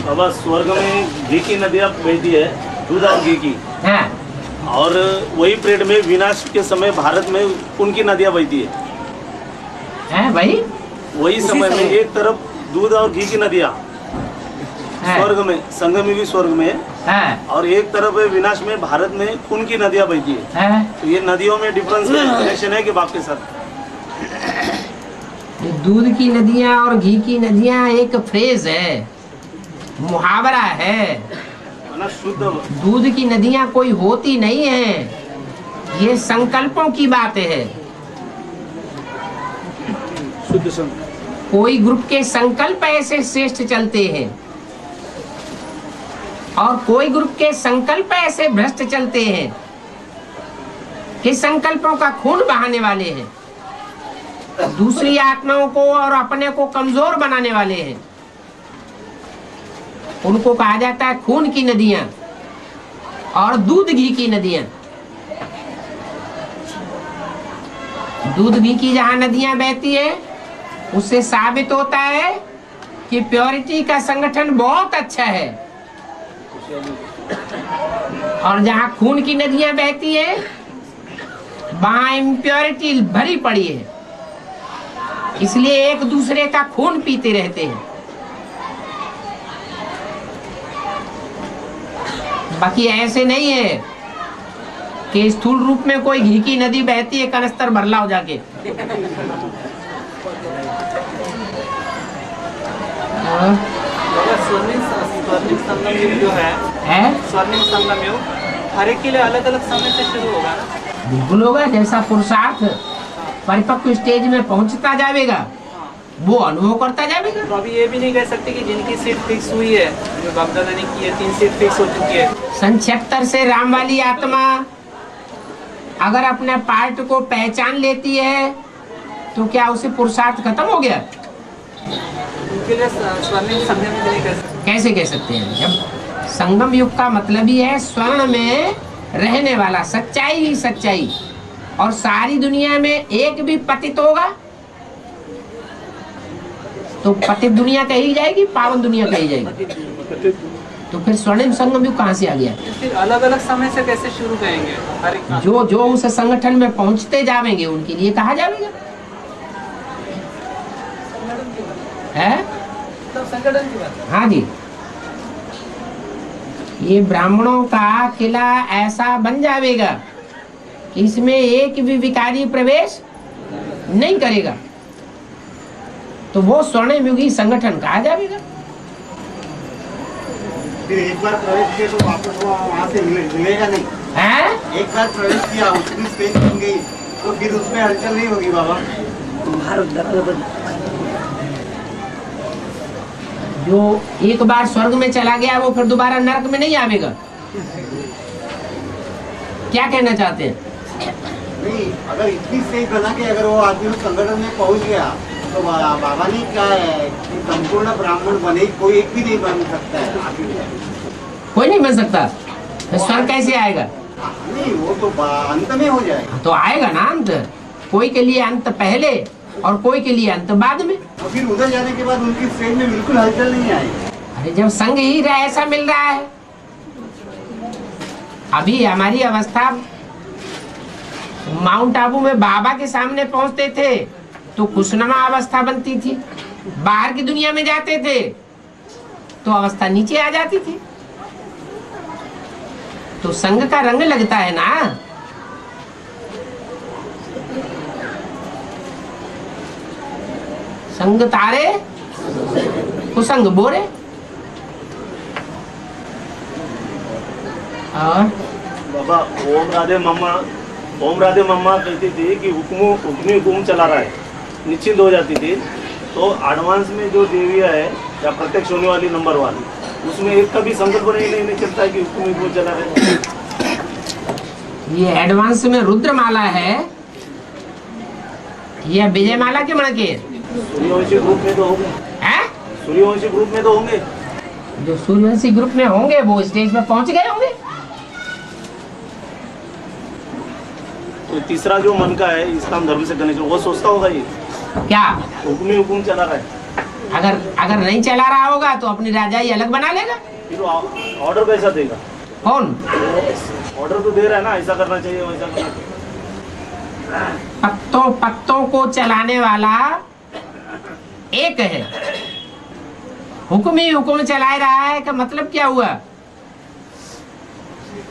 बाबा स्वर्ग में घी की नदियाँ बहती है, दूध और घी की, और वही पीरियड में विनाश के समय भारत में उनकी नदियाँ बहती है भाई। वही समय में एक तरफ दूध और घी की नदियाँ स्वर्ग में, संगम भी स्वर्ग में है, और एक तरफ विनाश में भारत में उनकी नदियाँ बहती है। तो ये नदियों में डिफरेंस कनेक्शन है कि बाप के साथ? दूध की नदियाँ और घी की नदियाँ एक फ्रेज है, मुहावरा है। शुद्ध दूध की नदियाँ कोई होती नहीं है, ये संकल्पों की बात है। शुद्ध संकल्प। कोई ग्रुप के संकल्प ऐसे श्रेष्ठ चलते हैं और कोई ग्रुप के संकल्प ऐसे भ्रष्ट चलते हैं कि संकल्पों का खून बहाने वाले हैं, दूसरी आत्माओं को और अपने को कमजोर बनाने वाले हैं। उनको कहा जाता है खून की नदियां और दूध घी की नदियां। दूध घी की जहां नदियां बहती है उससे साबित होता है कि प्योरिटी का संगठन बहुत अच्छा है, और जहां खून की नदियां बहती है वहां इम्प्योरिटी भरी पड़ी है, इसलिए एक दूसरे का खून पीते रहते हैं। बाकी ऐसे नहीं है कि स्थूल रूप में कोई घी की नदी बहती है कनस्तर भरला हो जाके। स्वर्णिम संगम युग जो है स्वर्णिम संगम युग हर एक के लिए अलग अलग समय से शुरू होगा ना? बिल्कुल होगा, जैसा पुरुषार्थ परिपक्व स्टेज में पहुंचता जाएगा वो अनुभव करता जाएगा। तो अभी ये भी नहीं कह सकते कि जिनकी सीट फिक्स हुई है, जो बाप दादा ने की है, 3 सीट फिक्स हो चुकी है। सन 76 से राम वाली आत्मा अगर अपने पार्ट को पहचान लेती है तो क्या उसे पुरुषार्थ खत्म हो गया? उनके लिए स्वर्णिम संगम युग नहीं कह सकते। कैसे कह सकते हैं? जब संगम युग का मतलब ही है स्वर्ण में रहने वाला, सच्चाई ही सच्चाई, और सारी दुनिया में एक भी पतित होगा तो पतित दुनिया कही जाएगी, पावन दुनिया कही जाएगी। तो फिर स्वर्णिम संगम युग कहाँ से आ गया? फिर अलग अलग समय से कैसे शुरू करेंगे? हर एक जो जो उस संगठन में पहुंचते जाएंगे उनके लिए कहा जाएगा है। संगठन की बात। हाँ जी, ये ब्राह्मणों का किला ऐसा बन जाएगा कि इसमें एक भी विकारी प्रवेश नहीं करेगा, तो वो स्वर्णिम युगी संगठन कहा जाएगा। फिर एक बार प्रवेश किया तो वापस वहाँ से मिलेगा नहीं है? एक बार प्रवेश किया, उसकी स्पेस बन गई तो फिर उसमें हलचल नहीं होगी बाबा। जो एक बार स्वर्ग में चला गया वो फिर दोबारा नरक में नहीं आवेगा। क्या कहना चाहते हैं? नहीं, अगर इतनी स्टेज बना के अगर वो आदमी उस संगठन में पहुंच गया तो बाबा ने क्या है कि संपूर्ण ब्राह्मण बने, कोई एक भी नहीं बन सकता है आगे। कोई नहीं बन सकता, तो स्वर्ग कैसे आएगा? नहीं, वो तो अंत में हो जाएगा। तो आएगा ना अंत, कोई के लिए अंत पहले और कोई के लिए अंत बाद में। और फिर उधर जाने के बाद उनकी स्टेज में बिल्कुल हलचल नहीं आएगी। अरे जब संग ही रहा ऐसा मिल रहा है। अभी हमारी अवस्था माउंट आबू में बाबा के सामने पहुंचते थे तो खुशनुमा अवस्था बनती थी, बाहर की दुनिया में जाते थे तो अवस्था नीचे आ जाती थी। तो संग का रंग लगता है ना। संग तारे कुसंग बोरे। और बाबा ओम राधे मम्मा कहती थी कि हुक्म चला रहा है, निश्चिंत हो जाती थी। तो एडवांस में जो देवियाँ है या प्रत्यक्ष होने वाली नंबर 1, उसमें एक का भी संकल्प नहीं चलता है कि हुक्म चला रहा है। ये एडवांस में रुद्रमाला है या विजयमाला के मणके? सूर्यवंशी ग्रुप में तो होगा। सूर्यवंशी ग्रुप में तो होंगे। जो सूर्यवंशी ग्रुप में होंगे वो स्टेज पे पहुंच गए होंगे। तो तीसरा जो मन का है इस्लाम धर्म से कनेक्शन, वो सोचता होगा ये क्या हुक्म चला रहा है, अगर नहीं चला रहा होगा तो अपनी राजाई अलग बना लेगा। फिर ऑर्डर कैसा देगा? कौन ऑर्डर तो दे रहा है ना, ऐसा करना चाहिए वैसा करना चाहिए। पत्तों को चलाने वाला एक है, हुक्म ही हुक्म चला रहा है। का मतलब क्या हुआ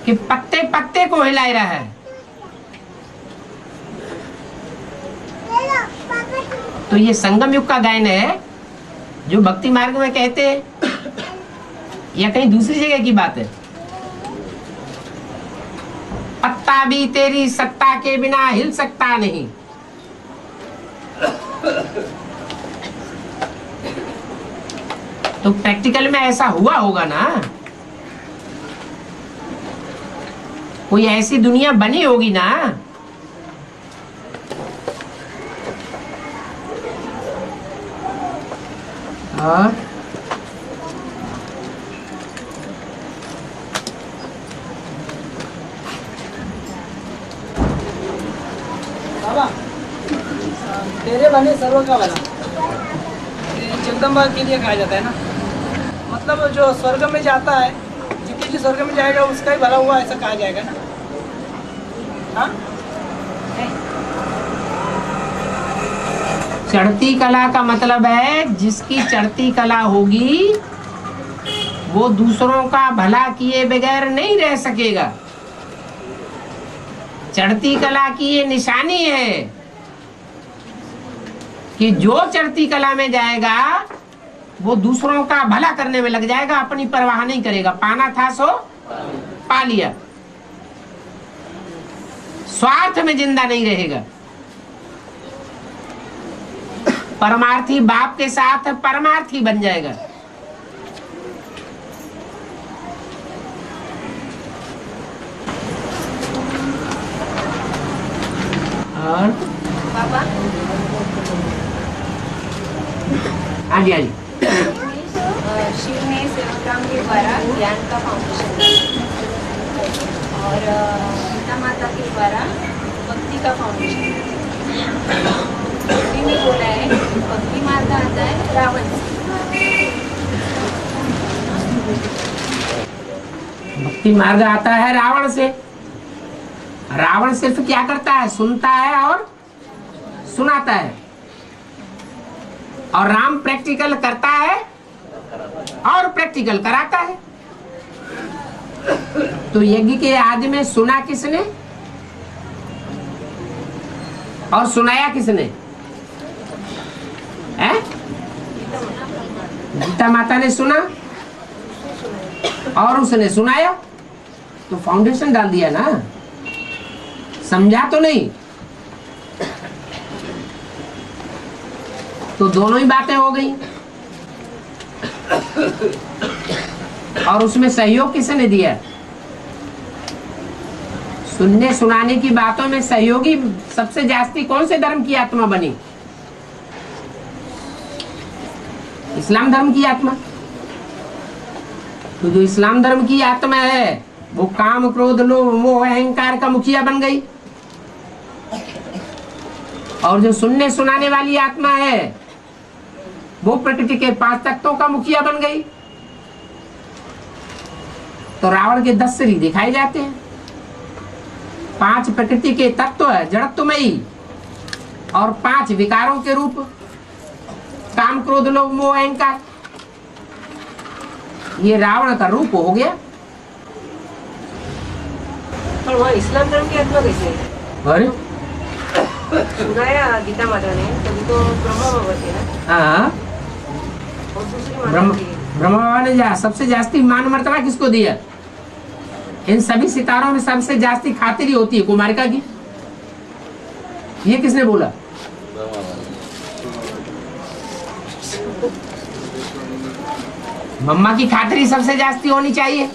कि पत्ते पत्ते को हिला रहा है। तो ये संगम युग का गायन है जो भक्ति मार्ग में कहते हैं, या कहीं दूसरी जगह की बात है? पत्ता भी तेरी सत्ता के बिना हिल सकता नहीं। तो प्रैक्टिकल में ऐसा हुआ होगा ना, कोई ऐसी दुनिया बनी होगी ना। और बाबा तेरे बने सर्व का भला जगदम्बा के लिए कहा जाता है ना, मतलब जो स्वर्ग में जाता है, जितने जो स्वर्ग में जाएगा उसका ही भला हुआ ऐसा कहा जाएगा ना। हाँ चढ़ती कला का मतलब है जिसकी चढ़ती कला होगी वो दूसरों का भला किए बगैर नहीं रह सकेगा। चढ़ती कला की ये निशानी है कि जो चढ़ती कला में जाएगा वो दूसरों का भला करने में लग जाएगा, अपनी परवाह नहीं करेगा। पाना था सो पा लिया, स्वार्थ में जिंदा नहीं रहेगा। परमार्थी बाप के साथ परमार्थी बन जाएगा। और बाबा हाँ जी हाँ जी, शिव ने सेवकराम के द्वारा ज्ञान का फाउंडेशन और गीता माता के द्वारा भक्ति का फाउंडेशन। भक्ति में बोला है भक्ति मार्ग आता है रावण से। भक्ति मार्ग आता है रावण से। रावण सिर्फ क्या करता है? सुनता है और सुनाता है। और राम प्रैक्टिकल करता है और प्रैक्टिकल कराता है। तो यज्ञ के आदि में सुना किसने और सुनाया किसने? है गीता माता ने सुना और उसने सुनाया, तो फाउंडेशन डाल दिया ना, समझा तो नहीं। तो दोनों ही बातें हो गई। और उसमें सहयोग किसने दिया? सुनने सुनाने की बातों में सहयोगी सबसे जास्ती कौन से धर्म की आत्मा बनी? इस्लाम धर्म की आत्मा। तो जो इस्लाम धर्म की आत्मा है वो काम क्रोध लोभ मोह अहंकार का मुखिया बन गई। और जो सुनने सुनाने वाली आत्मा है वो प्रकृति के 5 तत्वों का मुखिया बन गई। तो रावण के 10 शरीर दिखाए जाते हैं। 5 प्रकृति के तत्व है जड़त्वमयी और 5 विकारों के रूप काम क्रोध लोभ मोह अहंकार। ये रावण का रूप हो गया। पर वहाँ इस्लाम धर्म की आत्मा कैसे है? अरे सुनाया गीता माता ने, तभी तो ब्रह्मा बाबा थे ना। हाँ, और दूसरी ब्रह्मा माता थी। बाबा ने सबसे जास्ती मान मर्तबा किसको दिया? इन सभी सितारों में सबसे जास्ती खातिरी होती है कुमारिका की। ये किसने बोला? मम्मा की खातिरी सबसे जास्ती होनी चाहिए।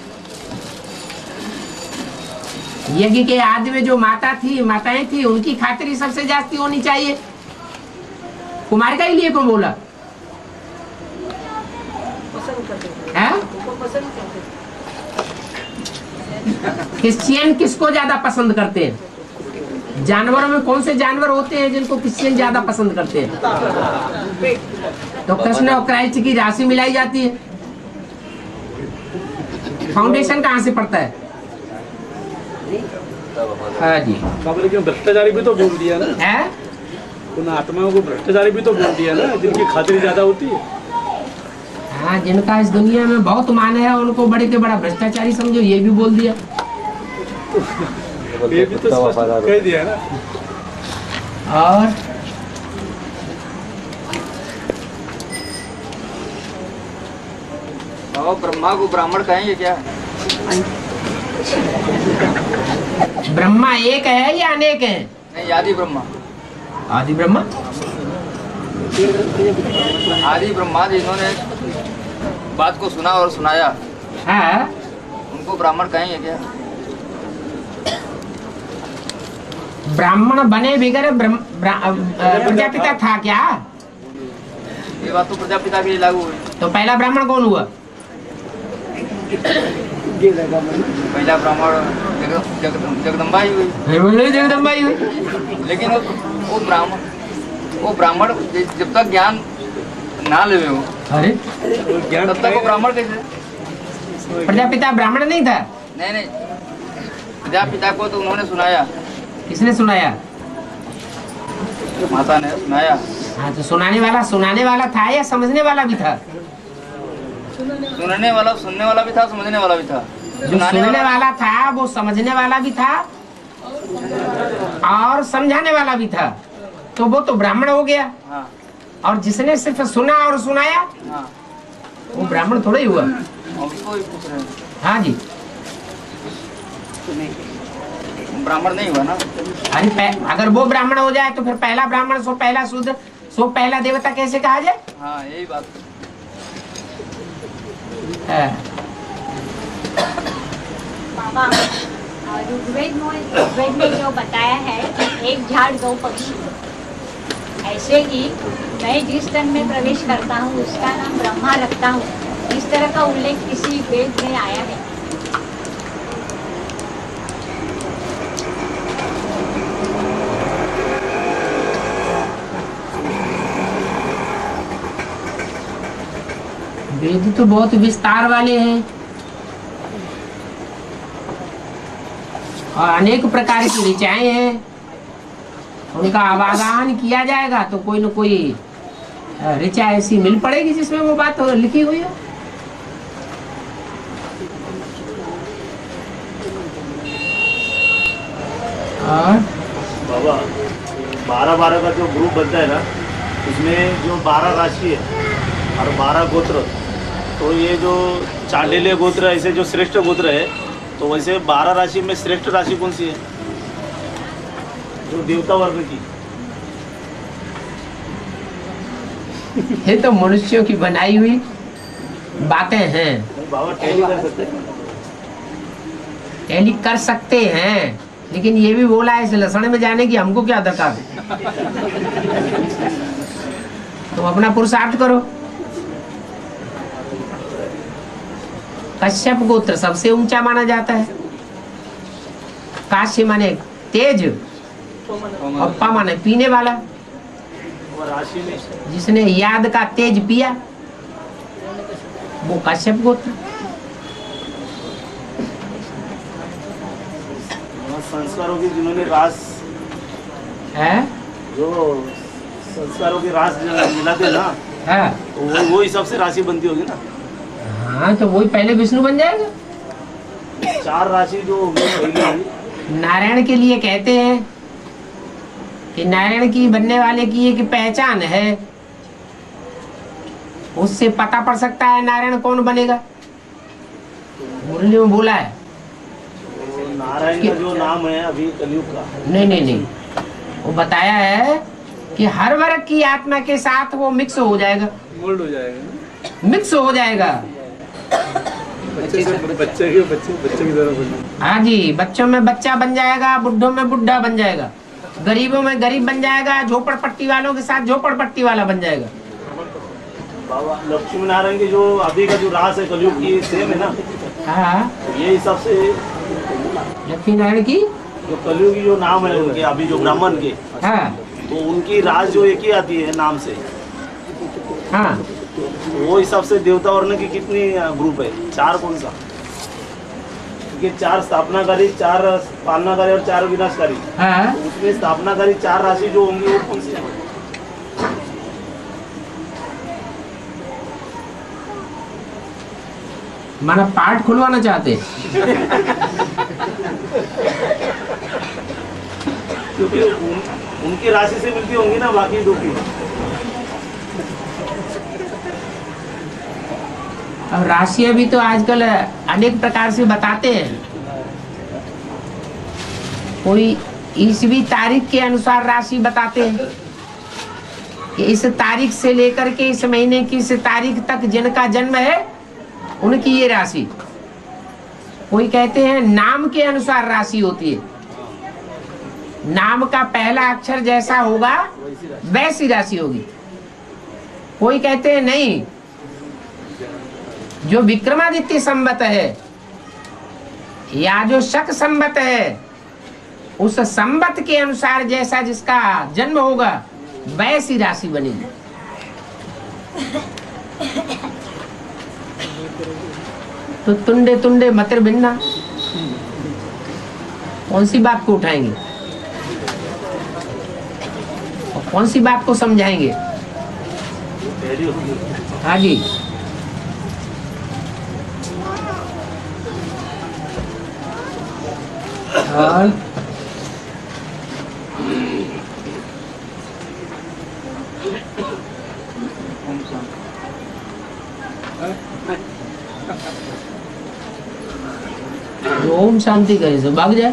यज्ञ के आदि में जो माताएं थी उनकी खातिरी सबसे जास्ती होनी चाहिए। कुमारिका ही लिए को बोला। करते थे, है? उनको पसंद करते थे। क्रिश्चियन किसको ज्यादा पसंद करते हैं? जानवरों में कौन से जानवर होते हैं जिनको क्रिश्चियन ज्यादा पसंद करते हैं? तो कृष्ण और क्राइस्ट की राशि मिलाई जाती है। फाउंडेशन कहाँ से पड़ता है? हाँ जी। बाबा लेकिन भ्रष्टाचारी भी तो बोल दिया ना, है? उन आत्माओं को भ्रष्टाचारी भी तो बोल दिया ना, जिनकी खातिर ज्यादा होती है। हाँ, जिनका इस दुनिया में बहुत मान है उनको बड़े के बड़ा भ्रष्टाचारी समझो, ये भी बोल दिया। ये भी तो स्पष्ट कह दिया ना। और बाबा ब्रह्मा को ब्राह्मण कहेंगे क्या? ब्रह्मा एक है या अनेक है? नहीं, आदि ब्रह्मा। आदि ब्रह्मा? आदि ब्रह्मा जिन्होंने बात को सुना और सुनाया, है? उनको ब्राह्मण कहेंगे क्या? ब्राह्मण बने बगैर प्रजापिता था क्या? ये बात तो प्रजापिता के लिए लागू हुई। तो पहला ब्राह्मण कौन हुआ? पहला ब्राह्मण जगदम्बा ही हुई। जगदम्बा ही हुई। लेकिन वो ब्राह्मण जब तक ज्ञान ना ले हो, अरे तब तक वो ब्राह्मण कैसे? प्रजापिता ब्राह्मण नहीं था? नहीं, प्रजापिता को तो उन्होंने सुनाया। किसने सुनाया? माता ने सुनाया। हाँ, तो सुनाने वाला था या समझने वाला भी था? सुनने वाला, सुनने वाला भी था, समझने वाला भी था। जो सुनने वाला था वो समझने वाला भी था और समझाने वाला भी था, तो वो तो ब्राह्मण हो गया। हाँ, और जिसने सिर्फ सुना और सुनाया, हाँ, वो ब्राह्मण थोड़ा ही हुआ। और उसको ही पूछ रहे हैं। हाँ जी। ब्राह्मण नहीं हुआ ना। अरे अगर वो ब्राह्मण हो जाए तो फिर पहला ब्राह्मण सो पहला शुद्ध सो पहला देवता कैसे कहा जाए? हाँ, यही बात। बाबा, ऋग्वेद में जो बताया है एक झाड़ दो पक्षी, ऐसे ही मैं जिस तन में प्रवेश करता हूँ उसका नाम ब्रह्मा रखता हूँ, इस तरह का उल्लेख किसी वेद में आया है? वेद तो बहुत विस्तार वाले हैं और अनेक प्रकार की ऋचाएं हैं, उनका आवाहन किया जाएगा तो कोई न कोई ऋचा ऐसी मिल पड़ेगी जिसमें वो बात लिखी हुई है। और बाबा 12-12 का जो ग्रुप बनता है ना, उसमें जो 12 राशि है और 12 गोत्र, तो ये जो चांडिल्य गोत्र ऐसे जो श्रेष्ठ गोत्र है, तो वैसे 12 राशि में श्रेष्ठ राशि कौन सी है? जो देवता वर्ग की। ये तो मनुष्यों की बनाई हुई बातें हैं। बाबा टैली कर सकते हैं? टैली कर सकते हैं, लेकिन ये भी बोला है इस लसण में जाने की हमको क्या दरकार है? तुम अपना पुरुषार्थ करो। कश्यप गोत्र सबसे ऊंचा माना जाता है। काश्य माने तेज और पा माने पीने वाला। राशि में जिसने याद का तेज पिया वो कश्यप गोत्र। संस्कारों की जिन्होंने रास है, जो संस्कारों की रास मिलाते ना, है। तो वो हिसाब से राशि बनती होगी ना। हाँ, तो वही पहले विष्णु बन जाएगा। 4 राशि जो पहले नारायण के लिए कहते हैं कि नारायण की बनने वाले की एक पहचान है, उससे पता पड़ सकता है नारायण कौन बनेगा। मुरली में बोला है नारायण का जो नाम है अभी कलयुग का। नहीं, वो बताया है कि हर वर्ग की आत्मा के साथ वो मिक्स हो जाएगा, मोल्ड हो जाएगा, मिक्स हो जाएगा। बच्चे की तरह बन। हाँ जी, बच्चों में बच्चा बन जाएगा, बुढ़ों में बुढ़ा बन जाएगा, गरीबों में गरीब बन जाएगा, झोपड़पट्टी वालों के साथ झोपड़पट्टी वाला बन जाएगा। बाबा लक्ष्मी नारायण की जो अभी का जो रास है कलयुग की सेम है ना, हाँ ये हिसाब से लक्ष्मी नारायण की, जो कलयुगी जो नाम है उनके अभी जो ब्राह्मण के, हाँ तो उनकी रास जो एक ही आती है नाम से, हाँ वो हिसाब से देवता वर्ण की कितनी ग्रुप है, 4 कौन सा? क्योंकि 4 स्थापनाकारी, 4 पालनाकारी और 4 विनाशकारी, हाँ। तो उसमें स्थापनाकारी 4 राशि जो होंगी वो कौन सी है? माना पाठ खुलवाना चाहते हैं। क्योंकि उनकी राशि से मिलती होंगी ना बाकी दो की। अब राशियां भी तो आजकल अनेक प्रकार से बताते हैं। कोई ईसवी तारीख के अनुसार राशि बताते हैं कि इस तारीख से लेकर के इस महीने की इस तारीख तक जिनका जन्म है उनकी ये राशि। कोई कहते हैं नाम के अनुसार राशि होती है, नाम का पहला अक्षर जैसा होगा वैसी राशि होगी। कोई कहते हैं नहीं, जो विक्रमादित्य संवत है या जो शक संवत है उस संवत के अनुसार जैसा जिसका जन्म होगा वैसी राशि बनेगी। तो तुंडे तुंडे मतिर भिन्ना, कौन सी बात को उठाएंगे और कौन सी बात को समझाएंगे? हाँ जी, और ओम शांति करे से भाग जाए।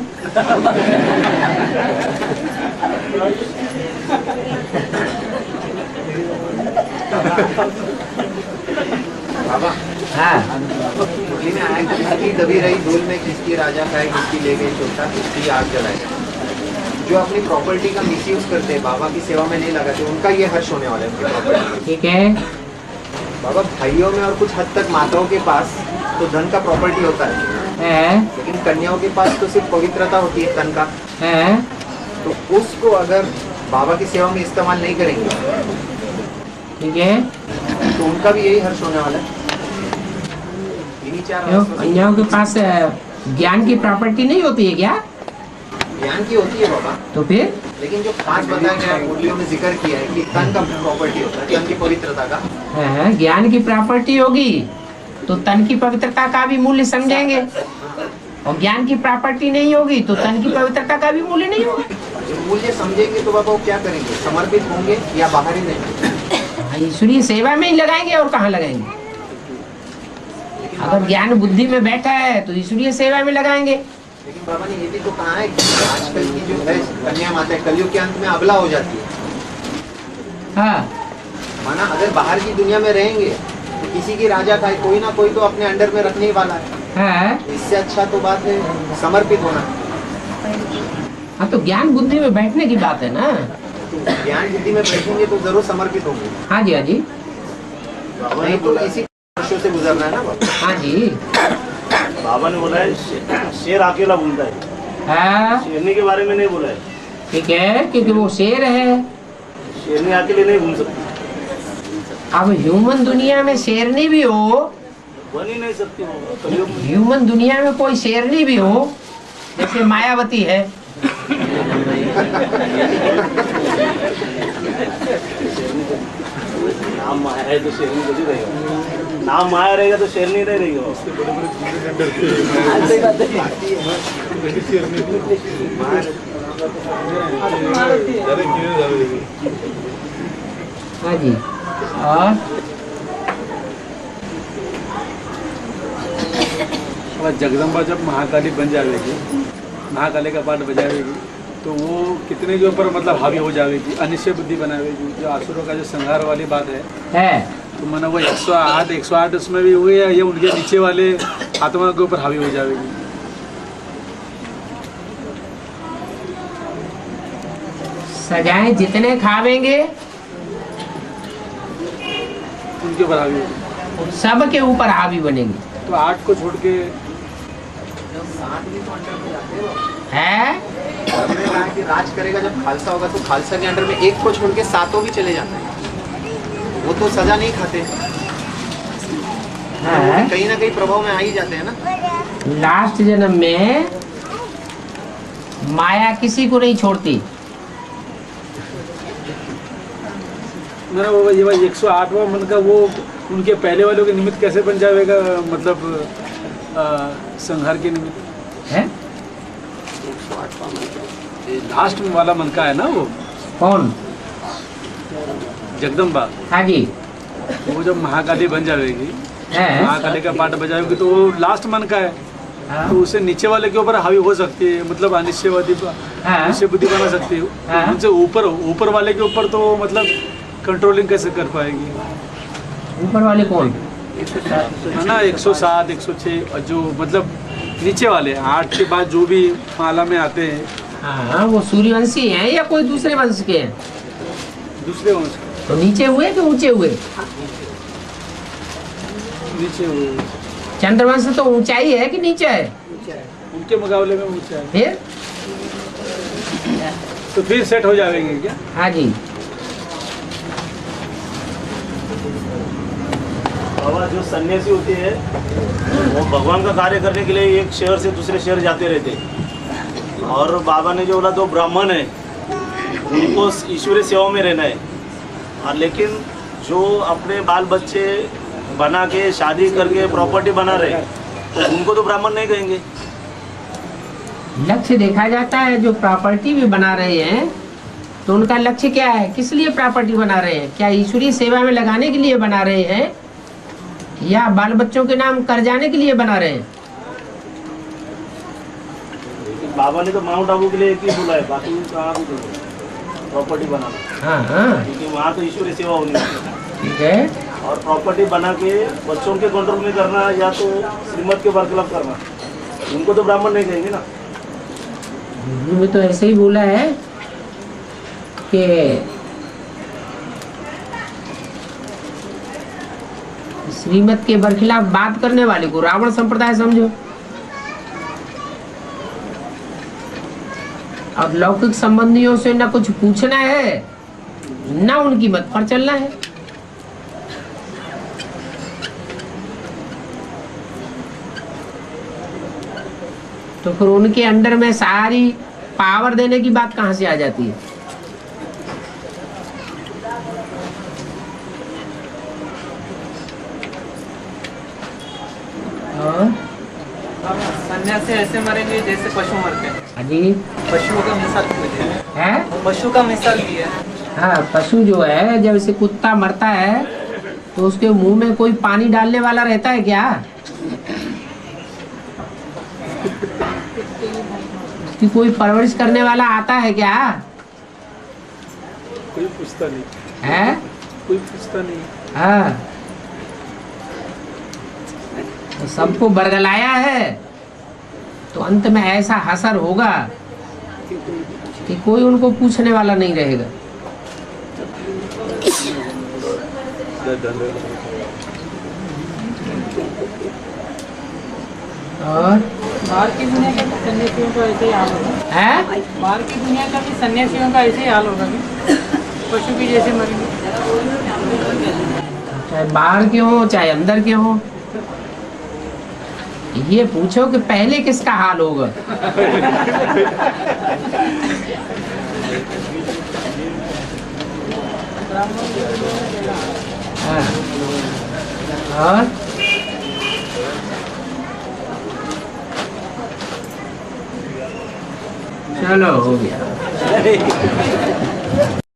बाबा हाँ मुरली में आया कि दबी रही धूल में किसकी राजा खाए, किसकी ले गई चोटा, किसकी आग जलाए। जो अपनी प्रॉपर्टी का मिसयूज करते हैं, बाबा की सेवा में नहीं लगाते, उनका ये हर्ष होने वाला है उनकी प्रॉपर्टी। ठीक है बाबा भाइयों में और कुछ हद तक माताओं के पास तो धन का प्रॉपर्टी होता है, लेकिन कन्याओं के पास तो सिर्फ पवित्रता होती है तन का। तो उसको अगर बाबा की सेवा में इस्तेमाल नहीं करेंगे ठीक है, तो उनका भी यही हर्ष होने वाला है। इन्हीं 4 क्यों कन्याओं के पास ज्ञान की प्रॉपर्टी नहीं होती है क्या? ज्ञान की होती है बाबा, तो फिर लेकिन जो 5 बताया गया मुरलियों में जिक्र किया है कि तन का प्रॉपर्टी होता है, तन की पवित्रता का। ज्ञान की प्रॉपर्टी होगी तो तन की पवित्रता का भी मूल्य समझेंगे, और ज्ञान की प्रॉपर्टी नहीं होगी तो तन की पवित्रता का भी मूल्य नहीं होगा। जो मूल्य समझेंगे तो बाबा वो क्या करेंगे, समर्पित होंगे या बाहर ही रहेंगे? ईश्वरीय सेवा में ही लगाएंगे और कहाँ लगाएंगे? अगर ज्ञान बुद्धि में बैठा है तो ईश्वरीय सेवा में लगाएंगे। लेकिन बाबा ने ये भी तो कहा है कि आजकल की जो है कन्या माता है कलयुग के अंत में अबला हो जाती है। हाँ माना अगर बाहर की दुनिया में रहेंगे तो किसी की राजा था, कोई ना कोई तो अपने अंडर में रखने ही वाला है। हाँ इससे अच्छा तो बात है समर्पित होना। हाँ तो ज्ञान बुद्धि में बैठने की बात है ना। तो ज्ञान बुद्धि में बैठेंगे तो जरूर समर्पित होंगे। हाँ जी, हाँ जी, नहीं तो इसी वर्षों से गुजरना है ना बाबा। हाँ जी। बाबा ने बोला है शेर अकेला घूमता है, हाँ शेरनी के बारे में नहीं बोला है। ठीक है, क्योंकि वो शेर है। शेरनी अकेले नहीं घूम सकती, अब ह्यूमन दुनिया में शेरनी भी हो, बन ही नहीं सकती वो। ह्यूमन दुनिया में कोई शेरनी भी हो, जैसे मायावती है। नाम माया है तो शेरनी थोड़ी रहेगा, नाम माया रहेगा तो शेरनी नहीं रहेगा। हाँ जी, और जगदम्बा जब महाकाली बन जाएगी, महाकाली का पाठ बजाएगी तो वो कितने के ऊपर मतलब हावी हो जाएगी, अनिश्चय बुद्धि बनाएगी। जो आसुरों का जो संहार वाली बात है तो माना वो 108 उसमें भी हुई है, ये उनके नीचे वाले आत्मा के ऊपर हावी हो जाएगी। सजाएं जितने खावेंगे सबके ऊपर हावी होगी। सबके ऊपर हावी बनेगी। तो 8 को छोड़ के है हमने कहा कि राज करेगा जब खालसा होगा, तो खालसा के अंडर में 1 को छोड़ के 7 भी चले जाते हैं। वो तो सजा नहीं खाते, है? कहीं ना कहीं प्रभाव में आ ही जाते हैं ना। लास्ट जन्म में माया किसी को नहीं छोड़ती। मेरा वो ये 108वां मन का वो उनके पहले वालों के निमित्त कैसे बन जाएगा, मतलब संहार के निमित्त है। लास्ट वाला मन का है ना वो कौन? जगदम्बा। हाँ जी। वो जब महाकाली बन जाएगी, है? महाकाली का पाठ बजाएगी, तो वो लास्ट मन का है। हाँ। तो उसे नीचे वाले के ऊपर हावी हो सकती है, मतलब अनिश्चयवादी निश्चय बुद्धि बना सकती है। हाँ। उनसे ऊपर वाले के ऊपर तो मतलब कंट्रोलिंग कैसे कर पाएगी? ऊपर वाले कौन है ना 107, 106, और जो मतलब नीचे वाले 8 के बाद जो भी माला में आते हैं। हाँ, वो सूर्यवंशी हैं या कोई दूसरे वंश के हैं? दूसरे वंश के। तो नीचे हुए कि ऊंचे हुए? नीचे हुए। चंद्रवंश तो ऊंचाई है कि नीचे है? उनके मुकाबले में ऊंचा है। फिर तो फिर सेट हो जाएंगे क्या? हाँ जी। बाबा जो सन्यासी होते हैं वो भगवान का कार्य करने के लिए एक शहर से दूसरे शहर जाते रहते हैं, और बाबा ने जो बोला तो ब्राह्मण है उनको ईश्वरीय सेवा में रहना है, और लेकिन जो अपने बाल बच्चे बना के शादी करके प्रॉपर्टी बना रहे तो उनको तो ब्राह्मण नहीं कहेंगे। लक्ष्य देखा जाता है। जो प्रॉपर्टी भी बना रहे हैं तो उनका लक्ष्य क्या है, किस लिए प्रॉपर्टी बना रहे हैं? क्या ईश्वरीय सेवा में लगाने के लिए बना रहे हैं या बाल बच्चों के नाम कर जाने के लिए बना रहे हैं? बाबा ने तो माउंट आबू के लिए एक ही बोला है, बाकी कहाँ प्रॉपर्टी बनाना। हाँ हाँ, क्योंकि वहाँ तो ईश्वरीय सेवा होनी चाहिए। ठीक है। और प्रॉपर्टी बना के बच्चों के कंट्रोल में करना या तो श्रीमत के बरखिलाफ करना, उनको तो ब्राह्मण नहीं कहेंगे ना। गुरु में तो ऐसे ही बोला है कि श्रीमत के बरखिलाफ बात करने वाले को रावण संप्रदाय समझो, और लौकिक संबंधियों से न कुछ पूछना है न उनकी मत पर चलना है। तो फिर उनके अंडर में सारी पावर देने की बात कहां से आ जाती है? सन्यासी ऐसे मरेंगे जैसे पशु मरते हैं। हाँ जी। पशुओं का मिसाल दिया है? पशु का मिसाल दिया है। हाँ, पशु जो है जब इसे कुत्ता मरता है तो उसके मुंह में कोई पानी डालने वाला रहता है क्या? उसकी कोई परवरिश करने वाला आता है क्या? कोई पूछता नहीं है? कोई पूछता नहीं। हाँ, तो सबको बरगलाया है तो अंत में ऐसा हसर होगा कि कोई उनको पूछने वाला नहीं रहेगा। और बाहर की दुनिया का भी सन्यासियों का ऐसे ही हाल होगा। है? बाहर की दुनिया का भी सन्यासियों का ऐसे ही हाल होगा कि पशु भी जैसे मरेंगे। चाहे बाहर के हो चाहे अंदर के हो, ये पूछो कि पहले किसका हाल होगा। हाँ। और चलो हो गया।